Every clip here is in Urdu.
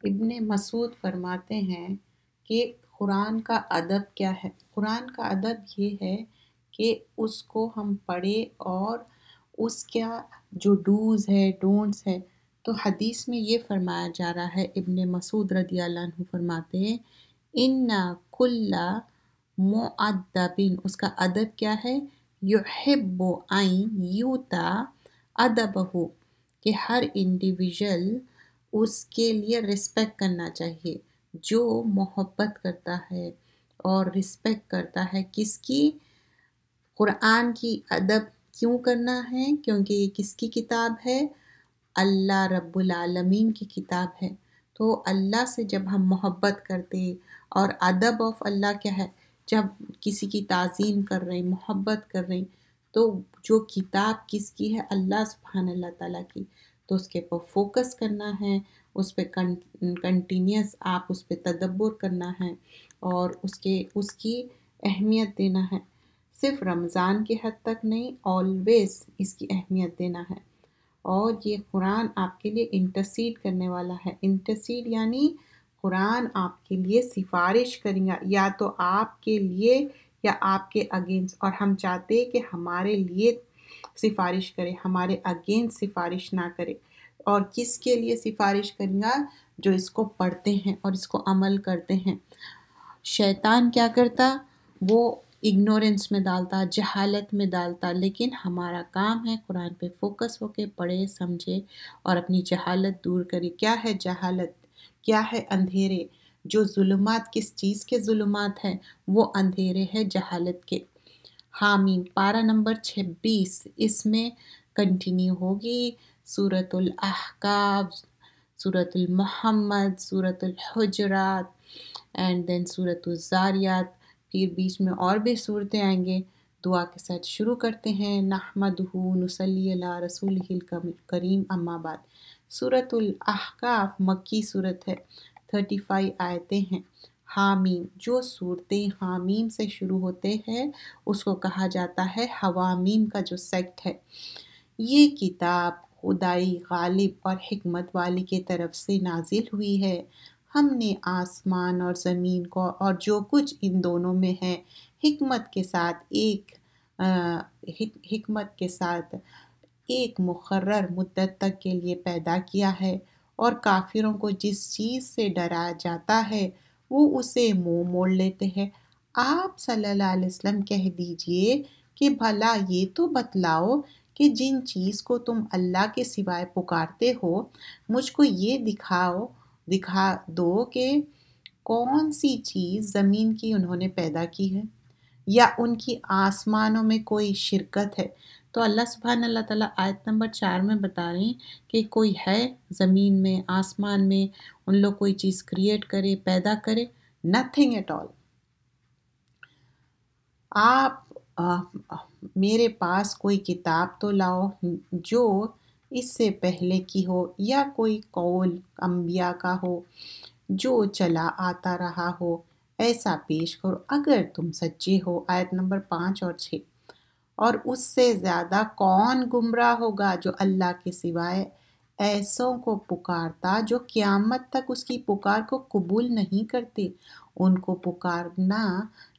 ابن مسعود فرماتے ہیں کہ قرآن کا ادب کیا ہے؟ قرآن کا ادب یہ ہے کہ اس کو ہم پڑھیں اور اس کا جو ڈوز ہے ڈونٹس ہے، تو حدیث میں یہ فرمایا جا رہا ہے، ابن مسعود رضی اللہ عنہ فرماتے ہیں ان کل مؤدبن، اس کا ادب کیا ہے؟ یحب ان یوتا ادبہ، کہ ہر انڈیویژل اس کے لیے رسپیکٹ کرنا چاہیے، جو محبت کرتا ہے اور رسپیکٹ کرتا ہے کس کی؟ قرآن کی ادب کیوں کرنا ہے؟ کیونکہ یہ کس کی کتاب ہے؟ اللہ رب العالمین کی کتاب ہے۔ تو اللہ سے جب ہم محبت کرتے، اور ادب آف اللہ کیا ہے؟ جب کسی کی تعظیم کر رہے ہیں، محبت کر رہے ہیں، تو جو کتاب کس کی ہے؟ اللہ سبحانہ اللہ تعالیٰ کی، تو اس کے اوپر فوکس کرنا ہے، اس پہ کنٹینیوس آپ اس پہ تدبر کرنا ہے اور اس کی اہمیت دینا ہے، صرف رمضان کی حد تک نہیں، آلویز اس کی اہمیت دینا ہے۔ اور یہ قرآن آپ کے لیے انٹرسیڈ کرنے والا ہے۔ انٹرسیڈ یعنی قرآن آپ کے لیے سفارش کریں گا، یا تو آپ کے لیے یا آپ کے اگینسٹ، اور ہم چاہتے ہیں کہ ہمارے لیے سفارش کرے، ہمارے اگینسٹ سفارش نہ کرے۔ اور کس کے لیے سفارش کریں گا؟ جو اس کو پڑھتے ہیں اور اس کو عمل کرتے ہیں۔ شیطان کیا کرتا؟ وہ اگنورنس میں ڈالتا، جہالت میں ڈالتا، لیکن ہمارا کام ہے قرآن پہ فوکس ہو کے پڑھے، سمجھے اور اپنی جہالت دور کرے۔ کیا ہے جہالت؟ کیا ہے اندھیرے؟ جو ظلمات، کس چیز کے ظلمات ہیں؟ وہ اندھیرے ہے جہالت کے۔ حامیم پارہ نمبر 26، اس میں کنٹینیو ہوگی سورۃ الاحقاف، سورۃ المحمد، سورۃ الحجرات، اینڈ دین سورۃ الزاریات، پھر بیچ میں اور بھی صورتیں آئیں گے۔ دعا کے ساتھ شروع کرتے ہیں۔ نحمدہ نصلی علی رسولہ الکریم، اما بعد۔ سورۃ الاحقاف مکی صورت ہے، 35 آیتیں ہیں۔ حامیم، جو صورتیں حامیم سے شروع ہوتے ہیں اس کو کہا جاتا ہے حوامیم کا جو سیکٹ ہے۔ یہ کتاب خدائی غالب اور حکمت والی کی طرف سے نازل ہوئی ہے۔ ہم نے آسمان اور زمین کو اور جو کچھ ان دونوں میں ہے حکمت کے ساتھ ایک مقرر مدت تک کے لیے پیدا کیا ہے، اور کافروں کو جس چیز سے ڈرایا جاتا ہے وہ اسے منہ موڑ لیتے ہیں۔ آپ صلی اللہ علیہ وسلم کہہ دیجئے کہ بھلا یہ تو بتلاؤ کہ جن چیز کو تم اللہ کے سوائے پکارتے ہو، مجھ کو یہ دکھا دو کہ کون سی چیز زمین کی انہوں نے پیدا کی ہے، یا ان کی آسمانوں میں کوئی شرکت ہے۔ تو اللہ سبحانہ اللہ تعالیٰ آیت نمبر 4 میں بتا رہے ہیں کہ کوئی ہے زمین میں، آسمان میں، ان لوگ کوئی چیز کریٹ کرے، پیدا کرے؟ Nothing at all. آپ میرے پاس کوئی کتاب تو لاؤ جو اس سے پہلے کی ہو، یا کوئی قول انبیاء کا ہو جو چلا آتا رہا ہو، ایسا پیش کرو اگر تم سچے ہو۔ آیت نمبر 5 اور 6۔ اور اس سے زیادہ کون گمراہ ہوگا جو اللہ کے سوائے ایسوں کو پکارتا جو قیامت تک اس کی پکار کو قبول نہیں کرتے، ان کو پکارنا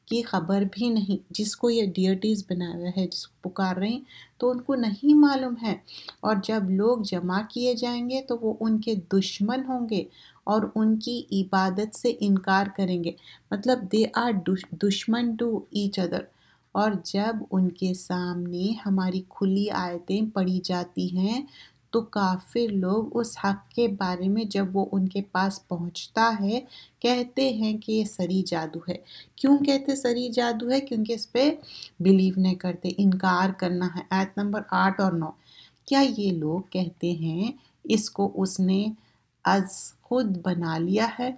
کی خبر بھی نہیں۔ جس کو یہ ڈیٹیز بنایا ہوا ہے، جس کو پکار رہے ہیں، تو ان کو نہیں معلوم ہے۔ اور جب لوگ جمع کیے جائیں گے تو وہ ان کے دشمن ہوں گے اور ان کی عبادت سے انکار کریں گے، مطلب دے آر دشمن ٹو ایچ ادر۔ اور جب ان کے سامنے ہماری کھلی آیتیں پڑھی جاتی ہیں تو کافر لوگ اس حق کے بارے میں جب وہ ان کے پاس پہنچتا ہے کہتے ہیں کہ یہ سری جادو ہے۔ کیوں کہتے سری جادو ہے؟ کیونکہ اس پہ بلیو نہیں کرتے، انکار کرنا ہے۔ آیت نمبر 8 اور 9۔ کیا یہ لوگ کہتے ہیں اس کو اس نے از خود بنا لیا ہے؟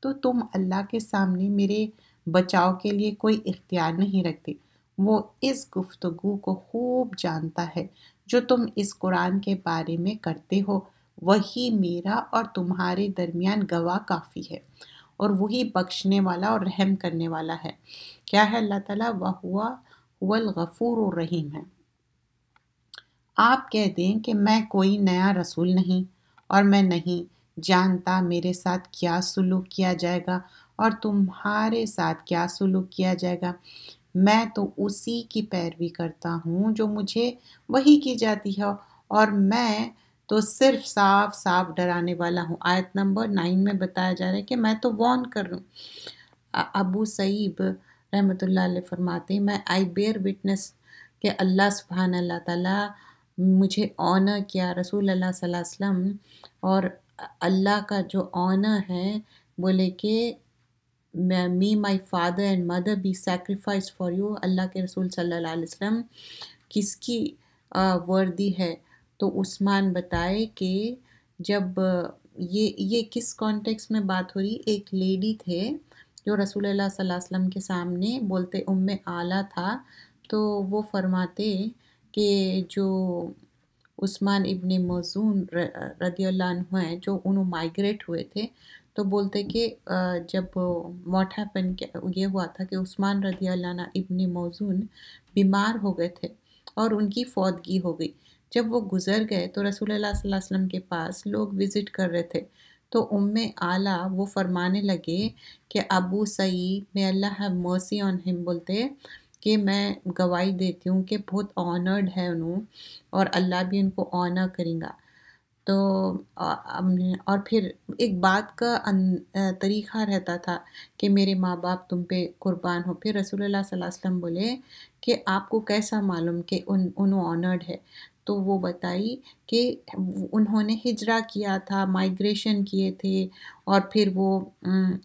تو تم اللہ کے سامنے میرے بچاؤ کے لیے کوئی اختیار نہیں رکھتے۔ وہ اس گفتگو کو خوب جانتا ہے جو تم اس قرآن کے بارے میں کرتے ہو، وہی میرا اور تمہارے درمیان گواہ کافی ہے، اور وہی بخشنے والا اور رحم کرنے والا ہے۔ کیا ہے اللہ تعالیٰ؟ وَهُوَ هُوَ الْغَفُورُ الرَّحِيمُ ہے۔ آپ کہہ دیں کہ میں کوئی نیا رسول نہیں، اور میں نہیں جانتا میرے ساتھ کیا سلوک کیا جائے گا اور تمہارے ساتھ کیا سلوک کیا جائے گا۔ میں تو اسی کی پیروی کرتا ہوں جو مجھے وحی کی جاتی ہے، اور میں تو صرف صاف صاف ڈرانے والا ہوں۔ آیت نمبر 9 میں بتایا جا رہا ہے کہ میں تو وارن کر رہا ہوں۔ ابو سعید رحمۃ اللہ علیہ فرماتے ہیں، میں آئی بیئر وٹنس کہ اللہ سبحانہ اللہ تعالیٰ مجھے آنر کیا، رسول اللہ صلی اللہ علیہ وسلم، اور اللہ کا جو آنر ہے، بولے کہ may my father and mother be sacrifice for you. اللہ کے رسول صلی اللہ علیہ وسلم کس کی وردی ہے؟ تو عثمان بتائے کہ جب یہ کس کانٹیکس میں بات ہو رہی، ایک لیڈی تھے جو رسول اللہ صلی اللہ علیہ وسلم کے سامنے بولتے ام اعلیٰ تھا، تو وہ فرماتے کہ جو عثمان ابن مظعون رضی اللہ عنہ ہیں، جو انہوں مائگریٹ ہوئے تھے، تو بولتے کہ جب واٹ ہیپن یہ ہوا تھا کہ عثمان رضی اللہ عنہ ابن مظعون بیمار ہو گئے تھے اور ان کی فوتگی ہو گئی۔ جب وہ گزر گئے تو رسول اللہ صلی اللہ علیہ وسلم کے پاس لوگ وزٹ کر رہے تھے، تو ام اعلیٰ وہ فرمانے لگے کہ ابو سعید may Allah have mercy on him بولتے کہ میں گواہی دیتی ہوں کہ بہت آنرڈ ہے انہوں، اور اللہ بھی ان کو آنر کریں گا۔ تو اور پھر ایک بات کا طریقہ رہتا تھا کہ میرے ماں باپ تم پہ قربان ہو۔ پھر رسول اللہ صلی اللہ علیہ وسلم بولے کہ آپ کو کیسا معلوم کہ انہوں آنرڈ ہے؟ تو وہ بتائی کہ انہوں نے ہجرہ کیا تھا، مائگریشن کیے تھے، اور پھر وہ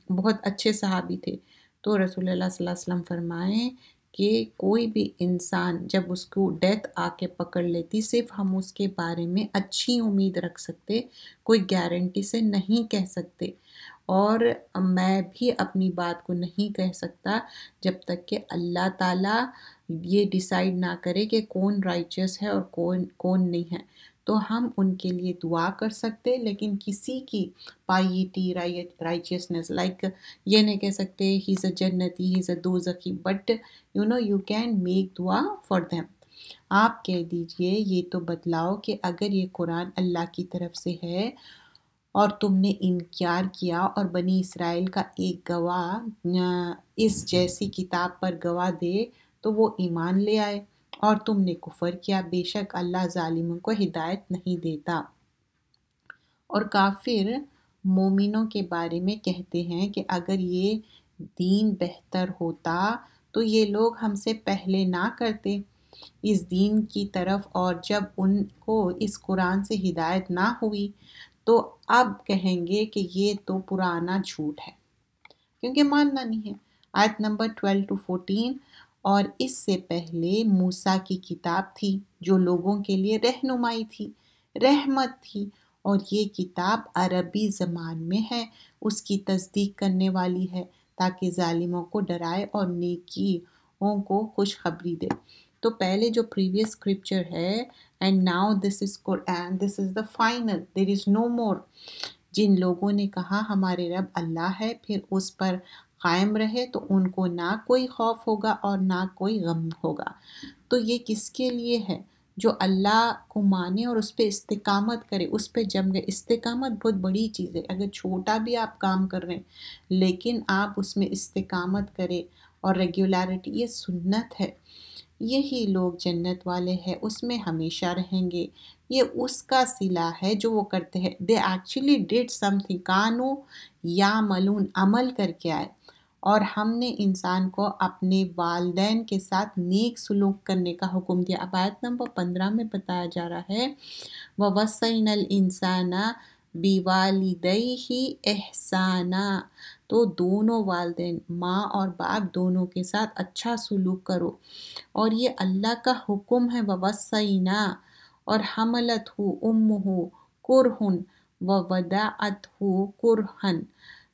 بہت اچھے صحابی تھے۔ تو رسول اللہ صلی اللہ علیہ وسلم فرمائیں کہ کوئی بھی انسان جب اس کو ڈیتھ آ کے پکڑ لیتی، صرف ہم اس کے بارے میں اچھی امید رکھ سکتے، کوئی گارنٹی سے نہیں کہہ سکتے، اور میں بھی اپنی بات کو نہیں کہہ سکتا جب تک کہ اللہ تعالیٰ یہ ڈیسائیڈ نہ کرے کہ کون رائچس ہے اور کون نہیں ہے۔ تو ہم ان کے لیے دعا کر سکتے، لیکن کسی کی پائیٹی، رائچسنس، لائک یہ نہیں کہہ سکتے ہی از اے جنتی، ہی از اے دوزخی، بٹ یو کین میک دعا فار دیم۔ آپ کہہ دیجئے، یہ تو بتلاؤ کہ اگر یہ قرآن اللہ کی طرف سے ہے اور تم نے انکار کیا، اور بنی اسرائیل کا ایک گواہ اس جیسی کتاب پر گواہ دے تو وہ ایمان لے آئے، اور تم نے کفر کیا، بے شک اللہ ظالموں کو ہدایت نہیں دیتا۔ اور کافر مومنوں کے بارے میں کہتے ہیں کہ اگر یہ دین بہتر ہوتا تو یہ لوگ ہم سے پہلے نہ کرتے اس دین کی طرف، اور جب ان کو اس قرآن سے ہدایت نہ ہوئی تو اب کہیں گے کہ یہ تو پرانا جھوٹ ہے، کیونکہ ماننا نہیں ہے۔ آیت نمبر 12 to 14، اور اس سے پہلے موسیٰ کی کتاب تھی جو لوگوں کے لیے رہنمائی تھی، رحمت تھی، اور یہ کتاب عربی زبان میں ہے، اس کی تصدیق کرنے والی ہے تاکہ ظالموں کو ڈرائے اور نیکیوں کو خوشخبری دے۔ تو پہلے جو پریویس اسکرپچر ہے، and now this is Quran, this is the final, there is no more. جن لوگوں نے کہا ہمارے رب اللہ ہے، پھر اس پر قائم رہے تو ان کو نہ کوئی خوف ہوگا اور نہ کوئی غم ہوگا۔ تو یہ کس کے لیے ہے؟ جو اللہ کو مانے اور اس پہ استقامت کرے، اس پہ جم گئے۔ استقامت بہت بڑی چیز ہے، اگر چھوٹا بھی آپ کام کر رہے ہیں لیکن آپ اس میں استقامت کرے اور ریگولیرٹی، یہ سنت ہے، یہی لوگ جنت والے ہیں، اس میں ہمیشہ رہیں گے۔ یہ اس کا صلہ ہے جو وہ کرتے ہیں۔ they actually did something، کانو یا ملون، عمل کر کے آئے، اور ہم نے انسان کو اپنے والدین کے ساتھ نیک سلوک کرنے کا حکم دیا۔ اب آیت نمبر 15 میں بتایا جا رہا ہے وَوَصَّيْنَا الْإِنسَانَ بِوَالِدَيْهِ إِحْسَانًا، تو دونوں والدین، ماں اور باپ دونوں کے ساتھ اچھا سلوک کرو، اور یہ اللہ کا حکم ہے۔ وَوَصَّيْنَا، اور حملتہ امہ کرہن ووضعتہ کرہن،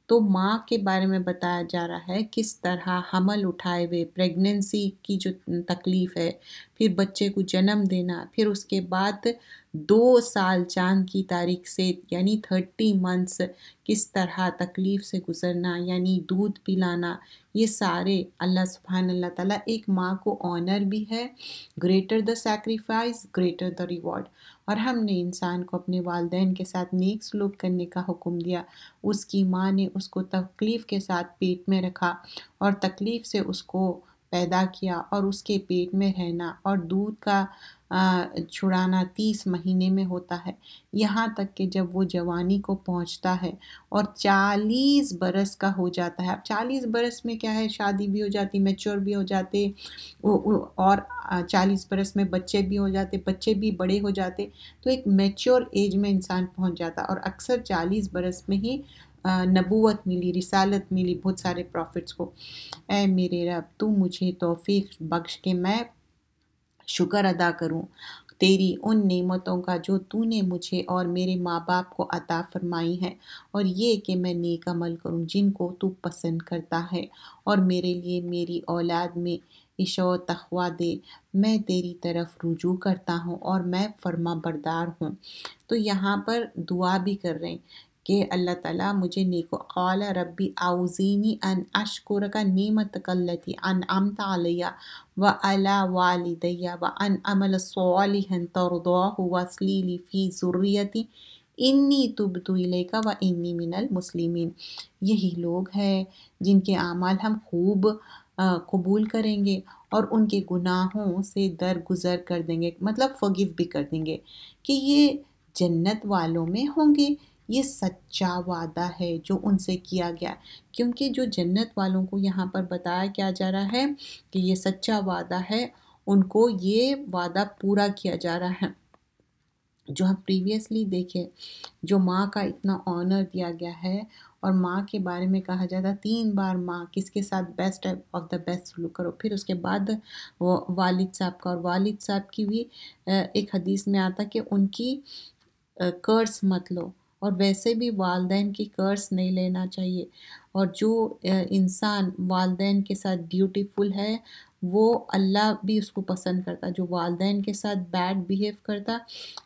تو ماں کے بارے میں بتایا جا رہا ہے کس طرح حمل اٹھائے ہوئے، پریگننسی کی جو تکلیف ہے، پھر بچے کو جنم دینا، پھر اس کے بعد 2 سال چاند کی تاریخ سے یعنی 30 منتھس کس طرح تکلیف سے گزرنا، یعنی دودھ پلانا، یہ سارے اللہ سبحانہ اللہ تعالیٰ ایک ماں کو آنر بھی ہے، greater the sacrifice greater the reward. اور ہم نے انسان کو اپنے والدین کے ساتھ نیک سلوک کرنے کا حکم دیا، اس کی ماں نے اس کو تکلیف کے ساتھ پیٹ میں رکھا اور تکلیف سے اس کو پیدا کیا اور اس کے پیٹ میں رہنا، اور دودھ کا چھڑانا 30 مہینے میں ہوتا ہے، یہاں تک کہ جب وہ جوانی کو پہنچتا ہے اور 40 برس کا ہو جاتا ہے۔ اب 40 برس میں کیا ہے، شادی بھی ہو جاتی، میچور بھی ہو جاتے، اور 40 برس میں بچے بھی ہو جاتے، بچے بھی بڑے ہو جاتے، تو ایک میچور ایج میں انسان پہنچ جاتا، اور اکثر 40 برس میں ہی نبوت ملی، رسالت ملی بہت سارے پروفٹس کو۔ اے میرے رب، تو مجھے توفیق بخش کہ میں شکر ادا کروں تیری ان نعمتوں کا جو تو نے مجھے اور میرے ماں باپ کو عطا فرمائی ہیں، اور یہ کہ میں نیک عمل کروں جن کو تو پسند کرتا ہے، اور میرے لیے میری اولاد میں عشق و تقویٰ دے، میں تیری طرف رجوع کرتا ہوں اور میں فرما بردار ہوں۔ تو یہاں پر دعا بھی کر رہے ہیں کہ اللہ تعالیٰ مجھے نیکو قال ربی اوزینی ان اشکرک نعمتک التی انعمت علی وعلی والدی وان اعمل صالحا ترضاہ واصلح لی فی ذریتی انی تبت الیک وانی من المسلمین۔ یہی لوگ ہیں جن کے اعمال ہم خوب قبول کریں گے اور ان کے گناہوں سے درگزر کر دیں گے، مطلب forgive بھی کر دیں گے، کہ یہ جنت والوں میں ہوں گے۔ یہ سچا وعدہ ہے جو ان سے کیا گیا، کیونکہ جو جنت والوں کو یہاں پر بتایا کیا جا رہا ہے کہ یہ سچا وعدہ ہے، ان کو یہ وعدہ پورا کیا جا رہا ہے۔ جو ہم پریویسلی دیکھے، جو ماں کا اتنا آنر دیا گیا ہے، اور ماں کے بارے میں کہا جاتا 3 بار ماں کس کے ساتھ بیسٹ آف دا بیسٹ سلوک کرو، پھر اس کے بعد والد صاحب کا، اور والد صاحب کی بھی ایک حدیث میں آتا کہ ان کی قرض مت لو، اور ویسے بھی والدین کی قرض نہیں لینا چاہیے، اور جو انسان والدین کے ساتھ ڈیوٹیفل ہے وہ اللہ بھی اس کو پسند کرتا، جو والدین کے ساتھ بیڈ بیہیو کرتا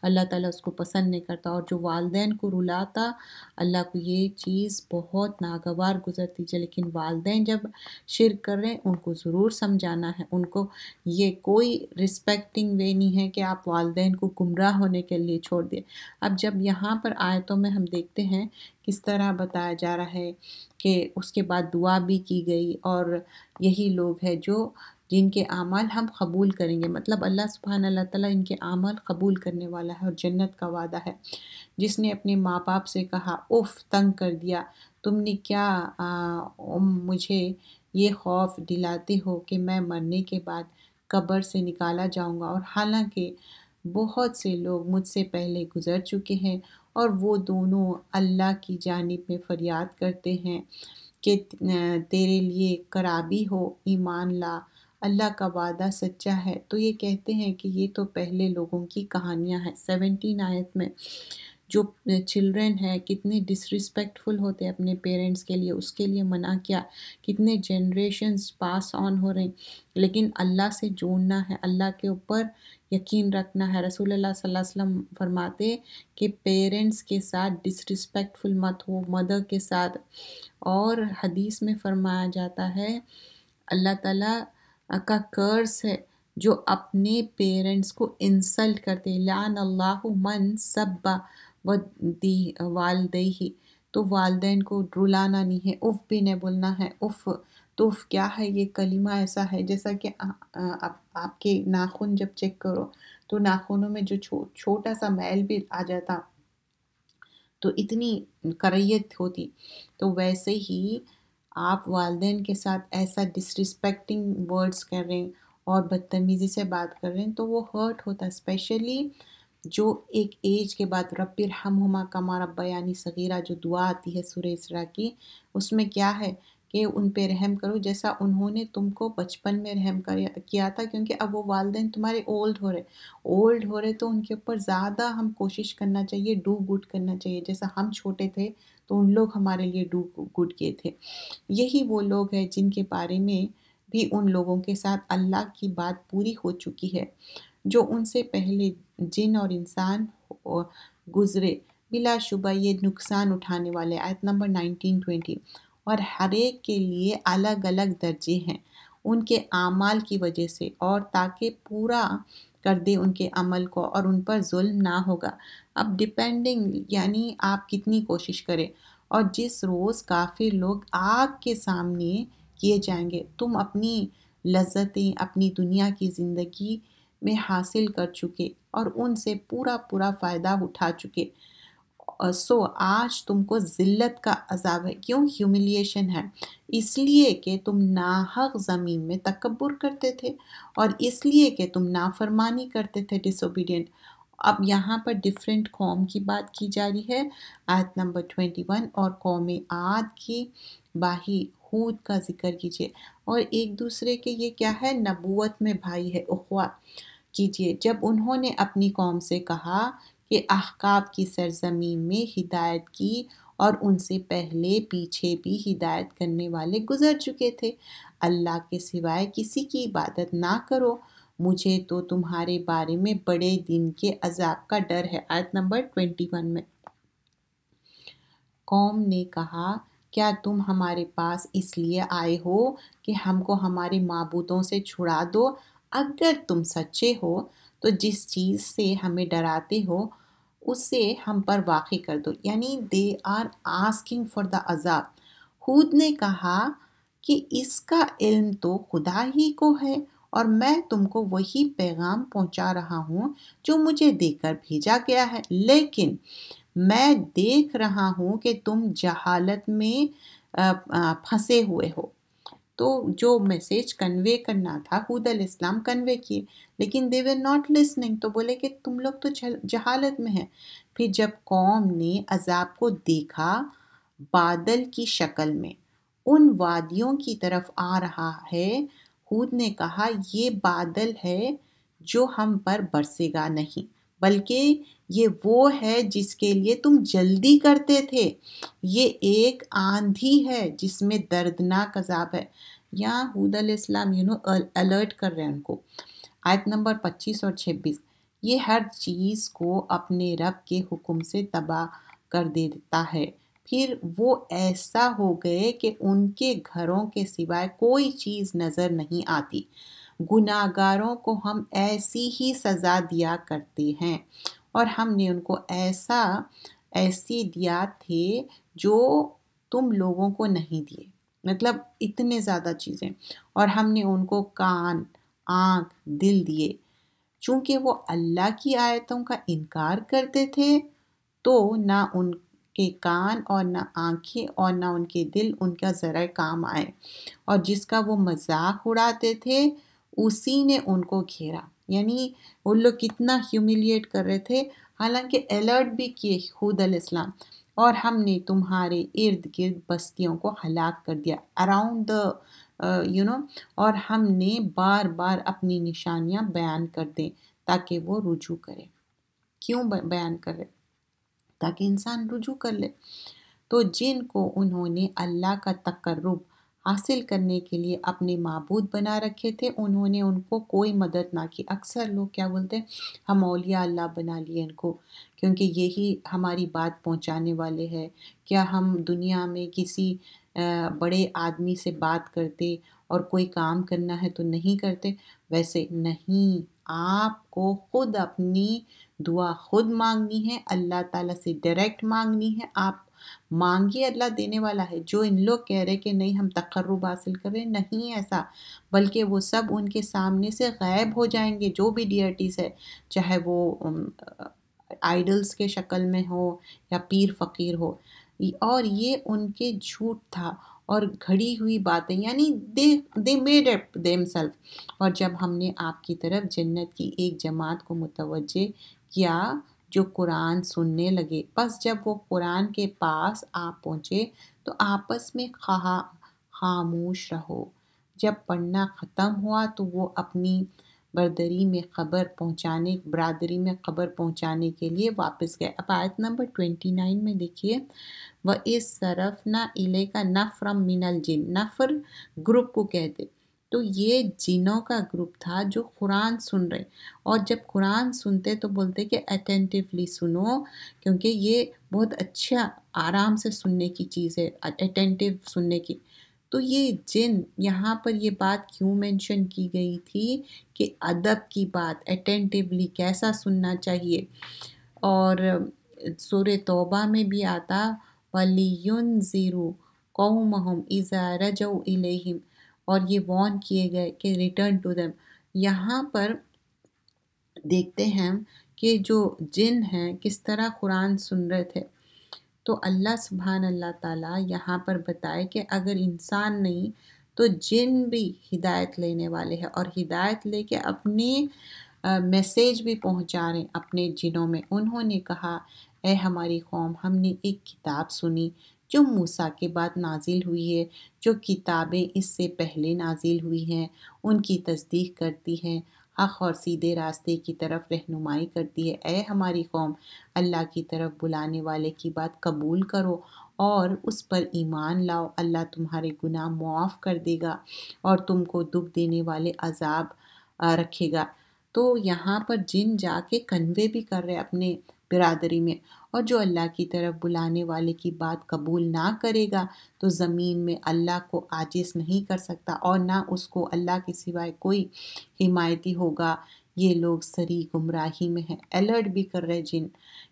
اللہ تعالیٰ اس کو پسند نہیں کرتا، اور جو والدین کو رلاتا اللہ کو یہ چیز بہت ناگوار گزرتی ہے۔ لیکن والدین جب شرک کر رہے ہیں ان کو ضرور سمجھانا ہے، ان کو یہ کوئی رسپیکٹنگ وے نہیں ہے کہ آپ والدین کو گمراہ ہونے کے لیے چھوڑ دیں۔ اب جب یہاں پر آیتوں میں ہم دیکھتے ہیں کس طرح بتایا جا رہا ہے کہ اس کے بعد دعا بھی کی گئی، اور یہی لوگ ہیں جو جن کے اعمال ہم قبول کریں گے، مطلب اللہ سبحانہ اللہ تعالیٰ ان کے اعمال قبول کرنے والا ہے، اور جنت کا وعدہ ہے۔ جس نے اپنے ماں باپ سے کہا اف، تنگ کر دیا، تم نے کیا مجھے یہ خوف دلاتے ہو کہ میں مرنے کے بعد قبر سے نکالا جاؤں گا، اور حالانکہ بہت سے لوگ مجھ سے پہلے گزر چکے ہیں، اور وہ دونوں اللہ کی جانب میں فریاد کرتے ہیں کہ تیرے لیے قرابی ہو، ایمان لا، اللہ کا وعدہ سچا ہے۔ تو یہ کہتے ہیں کہ یہ تو پہلے لوگوں کی کہانیاں ہیں۔ 17 آیت میں جو چلڈرن ہے کتنے ڈسرسپیکٹفل ہوتے ہیں اپنے پیرنٹس کے لیے، اس کے لیے منع کیا، کتنے جنریشنز پاس آن ہو رہے ہیں، لیکن اللہ سے جوڑنا ہے، اللہ کے اوپر یقین رکھنا ہے۔ رسول اللہ صلی اللہ علیہ وسلم فرماتے کہ پیرنٹس کے ساتھ ڈسرسپیکٹفل مت ہو، مدر کے ساتھ، اور حدیث میں فرمایا جاتا ہے اللہ تعالیٰ کا قرض ہے جو اپنے پیرنٹس کو انسلٹ کرتے، لعن اللہ من سب والدیہ، تو والدین کو رلانا نہیں ہے، اف بھی نہیں بولنا ہے۔ اف تو اف کیا ہے، یہ کلمہ ایسا ہے جیسا کہ آپ کے ناخن جب چیک کرو تو ناخنوں میں جو چھوٹا سا میل بھی آ جاتا تو اتنی کریت ہوتی، تو ویسے ہی آپ والدین کے ساتھ ایسا ڈسرسپیکٹنگ ورڈز کر رہے ہیں اور بدتمیزی سے بات کر رہے ہیں تو وہ ہرٹ ہوتا ہے، اسپیشلی جو ایک ایج کے بعد رب ارحمہما کما ربیانی صغیرہ جو دعا آتی ہے سورہ اسراء کی، اس میں کیا ہے کہ ان پہ رحم کرو جیسا انہوں نے تم کو بچپن میں رحم کیا تھا، کیونکہ اب وہ والدین تمہارے اولڈ ہو رہے تو ان کے اوپر زیادہ ہم کوشش کرنا چاہیے، ڈو گڈ کرنا چاہیے، جیسا ہم چھوٹے تھے تو ان لوگ ہمارے لیے ڈو گڈ کیے تھے۔ یہی وہ لوگ ہیں جن کے بارے میں بھی ان لوگوں کے ساتھ اللہ کی بات پوری ہو چکی ہے۔ جو ان سے پہلے جن اور انسان گزرے بلا شبہ یہ نقصان اٹھانے والے. آیت نمبر 19-20. اور ہر ایک کے لیے الگ الگ درجے ہیں ان کے اعمال کی وجہ سے، اور تاکہ پورا کر دے ان کے عمل کو اور ان پر ظلم نہ ہوگا. اب ڈیپینڈنگ یعنی آپ کتنی کوشش کریں. اور جس روز کافر لوگ آگ کے سامنے کیے جائیں گے، تم اپنی لذتیں اپنی دنیا کی زندگی میں حاصل کر چکے اور ان سے پورا پورا فائدہ اٹھا چکے. سو آج تم کو ذلت کا عذاب ہے. کیوں ہیوملیشن ہے؟ اس لیے کہ تم ناحق زمین میں تکبر کرتے تھے اور اس لیے کہ تم نافرمانی کرتے تھے، ڈس اوبیڈینٹ. اب یہاں پر ڈیفرنٹ قوم کی بات کی جا رہی ہے. آیت نمبر 21. اور قوم عاد کی باہی ہود کا ذکر کیجیے. اور ایک دوسرے کے یہ کیا ہے؟ نبوت میں بھائی ہے، اخوہ کیجیے. جب انہوں نے اپنی قوم سے کہا کہ احقاف کی سرزمین میں ہدایت کی اور ان سے پہلے پیچھے بھی ہدایت کرنے والے گزر چکے تھے، اللہ کے سوائے کسی کی عبادت نہ کرو، مجھے تو تمہارے بارے میں بڑے دن کے عذاب کا ڈر ہے. آیت نمبر 21 میں قوم نے کہا، کیا تم ہمارے پاس اس لیے آئے ہو کہ ہم کو ہمارے معبودوں سے چھڑا دو؟ اگر تم سچے ہو تو جس چیز سے ہمیں ڈراتے ہو اسے ہم پر واقع کر دو. یعنی they are asking for the عذاب. ہود نے کہا کہ اس کا علم تو خدا ہی کو ہے اور میں تم کو وہی پیغام پہنچا رہا ہوں جو مجھے دے کر بھیجا گیا ہے، لیکن میں دیکھ رہا ہوں کہ تم جہالت میں پھنسے ہوئے ہو. تو جو میسیج کنوے کرنا تھا ہود علیہ السلام کنوے کیے، لیکن they were not listening. تو بولے کہ تم لوگ تو جہالت میں ہیں. پھر جب قوم نے عذاب کو دیکھا بادل کی شکل میں ان وادیوں کی طرف آ رہا ہے، ہود نے کہا یہ بادل ہے جو ہم پر برسے گا نہیں، بلکہ یہ وہ ہے جس کے لیے تم جلدی کرتے تھے. یہ ایک آندھی ہے جس میں دردناک عذاب ہے. یہاں ہود علیہ السلام الرٹ کر رہے ہیں ان کو. آیت نمبر 25 اور 26. یہ ہر چیز کو اپنے رب کے حکم سے تباہ کر دیتا ہے، پھر وہ ایسا ہو گئے کہ ان کے گھروں کے سوائے کوئی چیز نظر نہیں آتی. گناہگاروں کو ہم ایسی ہی سزا دیا کرتے ہیں اور ہم نے ان کو ایسی دیات تھے جو تم لوگوں کو نہیں دیے. مطلب اتنے زیادہ چیزیں. اور ہم نے ان کو کان، آنکھ، دل دیے. چونکہ وہ اللہ کی آیتوں کا انکار کرتے تھے تو نہ ان کے کان اور نہ آنکھیں اور نہ ان کے دل ان کا ذرا کام آئے، اور جس کا وہ مذاق اڑاتے تھے اسی نے ان کو گھیرا. یعنی وہ لوگ کتنا ہیوملیٹ کر رہے تھے، حالانکہ الرٹ بھی کیے ہود علیہ السلام. اور ہم نے تمہارے ارد گرد بستیوں کو ہلاک کر دیا، اراؤنڈ دا اور ہم نے بار بار اپنی نشانیاں بیان کر دیں تاکہ وہ رجوع کرے. کیوں بیان کر رہے؟ تاکہ انسان رجوع کر لے. تو جن کو انہوں نے اللہ کا تقرب حاصل کرنے کے لیے اپنے معبود بنا رکھے تھے، انہوں نے ان کو کوئی مدد نہ کی. اکثر لوگ کیا بولتے ہیں، ہم اولیاء اللہ بنا لیے ان کو کیونکہ یہی ہماری بات پہنچانے والے ہیں. کیا ہم دنیا میں کسی بڑے آدمی سے بات کرتے اور کوئی کام کرنا ہے تو نہیں کرتے؟ ویسے نہیں، آپ کو خود اپنی دعا خود مانگنی ہے، اللہ تعالیٰ سے ڈائریکٹ مانگنی ہے. آپ مانگیے، اللہ دینے والا ہے. جو ان لوگ کہہ رہے کہ نہیں ہم تقرب حاصل کر رہے، نہیں ایسا، بلکہ وہ سب ان کے سامنے سے غائب ہو جائیں گے. جو بھی ڈیئٹیز ہے، چاہے وہ آئیڈلز کے شکل میں ہو یا پیر فقیر ہو. اور یہ ان کے جھوٹ تھا اور گھڑی ہوئی باتیں، یعنی they made up themselves. اور جب ہم نے آپ کی طرف جنت کی ایک جماعت کو متوجہ کیا جو قرآن سننے لگے، بس جب وہ قرآن کے پاس آپ پہنچے تو آپس میں خاموش رہو. جب پڑھنا ختم ہوا تو وہ اپنی برادری میں خبر پہنچانے کے لیے واپس گئے. اب آیت نمبر 29 میں دیکھیے، وَإِذْ صَرَفْنَا إِلَيْكَ نَفْرًا مِنَ الْجِنِّ. نفر گروپ کو کہتے، تو یہ جنوں کا گروپ تھا جو قرآن سن رہے، اور جب قرآن سنتے تو بولتے کہ اٹینٹیولی سنو، کیونکہ یہ بہت اچھا آرام سے سننے کی چیز ہے، اٹینٹیو سننے کی۔ تو یہ جن یہاں پر یہ بات کیوں مینشن کی گئی تھی کہ ادب کی بات، اٹینٹیولی کیسا سننا چاہیے۔ اور سورہ توبہ میں بھی آتا وَلِيُنذِرُوا قَوْمَهُمْ إِذَا رَجَعُوا إِلَيْهِمْ، اور یہ وارن کیے گئے کہ ریٹرن ٹو دیم۔ یہاں پر دیکھتے ہیں کہ جو جن ہیں کس طرح قرآن سن رہے تھے، تو اللہ سبحان اللہ تعالیٰ یہاں پر بتائے کہ اگر انسان نہیں تو جن بھی ہدایت لینے والے ہیں، اور ہدایت لے کے اپنے میسیج بھی پہنچا رہے ہیں اپنے جنوں میں۔ انہوں نے کہا اے ہماری قوم، ہم نے ایک کتاب سنی جو موسیٰ کے بعد نازل ہوئی ہے، جو کتابیں اس سے پہلے نازل ہوئی ہیں ان کی تصدیق کرتی ہیں، حق اور سیدھے راستے کی طرف رہنمائی کرتی ہے۔ اے ہماری قوم، اللہ کی طرف بلانے والے کی بات قبول کرو اور اس پر ایمان لاؤ، اللہ تمہارے گناہ معاف کر دے گا اور تم کو دکھ دینے والے عذاب رکھے گا۔ تو یہاں پر جن جا کے کنوے بھی کر رہے اپنے برادری میں، اور جو اللہ کی طرف بلانے والے کی بات قبول نہ کرے گا تو زمین میں اللہ کو عاجز نہیں کر سکتا، اور نہ اس کو اللہ کے سوائے کوئی حمایتی ہوگا۔ یہ لوگ سری گمراہی میں ہیں۔ الرٹ بھی کر رہے جن،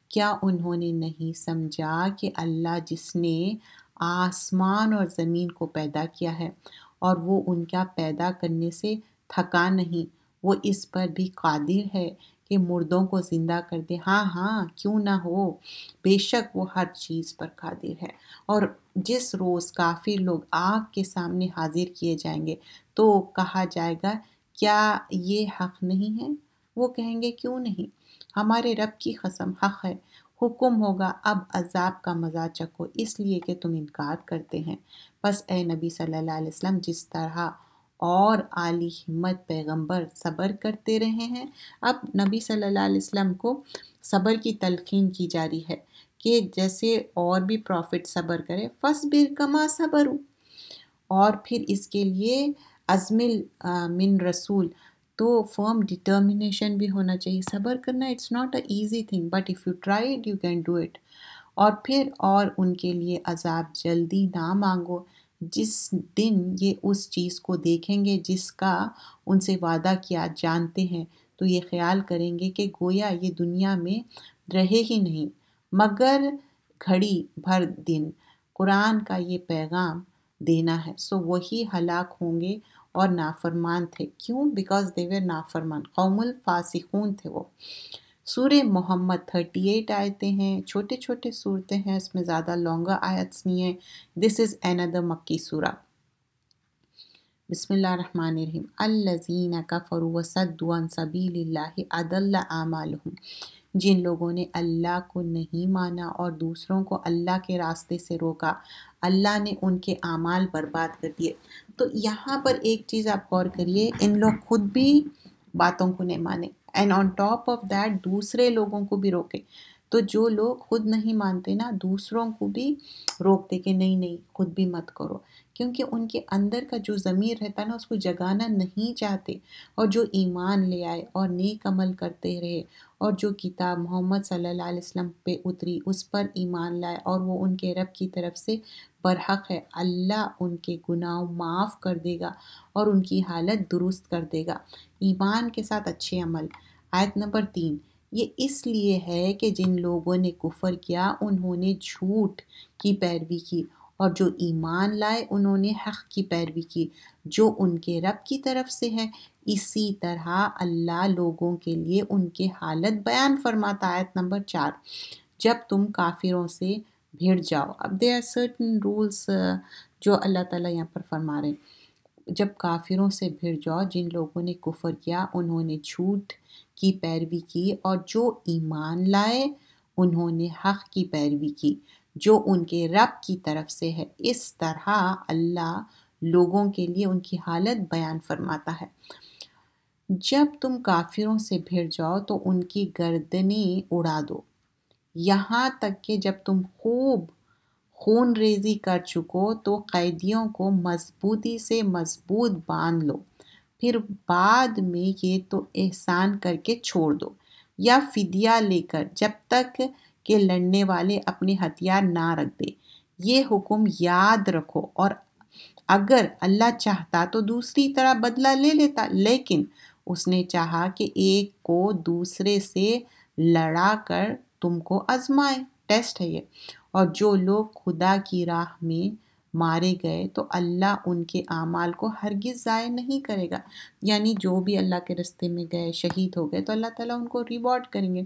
کیا انہوں نے نہیں سمجھا کہ اللہ جس نے آسمان اور زمین کو پیدا کیا ہے اور وہ ان کا پیدا کرنے سے تھکا نہیں، وہ اس پر بھی قادر ہے کہ مردوں کو زندہ کر دے۔ ہاں ہاں، کیوں نہ ہو، بے شک وہ ہر چیز پر قادر ہے۔ اور جس روز کافر لوگ آگ کے سامنے حاضر کیے جائیں گے تو کہا جائے گا کیا یہ حق نہیں ہے؟ وہ کہیں گے کیوں نہیں، ہمارے رب کی قسم حق ہے۔ حکم ہوگا اب عذاب کا مزہ چکھو، اس لیے کہ تم انکار کرتے ہیں۔ بس اے نبی صلی اللہ علیہ وسلم، جس طرح اور عالی ہمت پیغمبر صبر کرتے رہے ہیں، اب نبی صلی اللہ علیہ وسلم کو صبر کی تلقین کی جاری ہے کہ جیسے اور بھی پروفٹ صبر کرے، فَاصْبِرْ كَمَا صَبَرُوا، اور پھر اس کے لیے عزم من رسول، تو فرم ڈٹرمنیشن بھی ہونا چاہیے۔ صبر کرنا it's not a easy thing, but if you try it you can do it. اور پھر اور ان کے لیے عذاب جلدی نہ مانگو، جس دن یہ اس چیز کو دیکھیں گے جس کا ان سے وعدہ کیا جانتے ہیں، تو یہ خیال کریں گے کہ گویا یہ دنیا میں رہے ہی نہیں مگر گھڑی بھر دن، قرآن کا یہ پیغام دینا ہے۔ سو وہی ہلاک ہوں گے اور نافرمان تھے۔ کیوں؟ بیکاز دے ور نافرمان، قوم الفاسقون تھے وہ۔ سورہ محمد 38 آیتیں ہیں، چھوٹے چھوٹے صورتیں ہیں، اس میں زیادہ لانگا آیتس نہیں ہیں۔ دس از another مکی سورہ۔ بسم اللہ الرحمن الرحیم۔ الذین کفروا وصدوا عن سبیل اللہ اضل اعمالهم، جن لوگوں نے اللہ کو نہیں مانا اور دوسروں کو اللہ کے راستے سے روکا، اللہ نے ان کے اعمال برباد کر دیے۔ تو یہاں پر ایک چیز آپ غور کریے، ان لوگ خود بھی باتوں کو نہیں مانے، and on top of that دوسرے لوگوں کو بھی روکے۔ تو جو لوگ خود نہیں مانتے نا، دوسروں کو بھی روکتے کہ نہیں نہیں خود بھی مت کرو، کیونکہ ان کے اندر کا جو ضمیر رہتا ہے نا، اس کو جگانا نہیں چاہتے۔ اور جو ایمان لے آئے اور نیک عمل کرتے رہے اور جو کتاب محمد صلی اللہ علیہ وسلم پہ اتری اس پر ایمان لائے اور وہ ان کے رب کی طرف سے برحق ہے، اللہ ان کے گناہ معاف کر دے گا اور ان کی حالت درست کر دے گا۔ ایمان کے ساتھ اچھے عمل۔ آیت نمبر 3، یہ اس لیے ہے کہ جن لوگوں نے کفر کیا انہوں نے جھوٹ کی پیروی کی، اور جو ایمان لائے انہوں نے حق کی پیروی کی جو ان کے رب کی طرف سے ہے۔ اسی طرح اللہ لوگوں کے لیے ان کے حالت بیان فرماتا۔ آیت نمبر 4، جب تم کافروں سے بھیڑ جاؤ۔ اب there are certain rules جو اللہ تعالیٰ یہاں پر فرما رہے ہیں۔ جب کافروں سے بھیڑ جاؤ، جن لوگوں نے کفر کیا انہوں نے جھوٹ کی پیروی کی، اور جو ایمان لائے انہوں نے حق کی پیروی کی جو ان کے رب کی طرف سے ہے۔ اس طرح اللہ لوگوں کے لیے ان کی حالت بیان فرماتا ہے۔ جب تم کافروں سے بھیڑ جاؤ تو ان کی گردنیں اڑا دو، یہاں تک کہ جب تم خوب خون ریزی کر چکو تو قیدیوں کو مضبوطی سے مضبوط باندھ لو، پھر بعد میں یہ تو احسان کر کے چھوڑ دو یا فدیہ لے کر، جب تک کہ لڑنے والے اپنے ہتھیار نہ رکھ دے۔ یہ حکم یاد رکھو، اور اگر اللہ چاہتا تو دوسری طرح بدلہ لے لیتا، لیکن اس نے چاہا کہ ایک کو دوسرے سے لڑا کر تم کو آزمائے، ٹیسٹ ہے یہ۔ اور جو لوگ خدا کی راہ میں مارے گئے تو اللہ ان کے اعمال کو ہرگز ضائع نہیں کرے گا، یعنی جو بھی اللہ کے راستے میں گئے، شہید ہو گئے، تو اللہ تعالیٰ ان کو ریوارڈ کریں گے،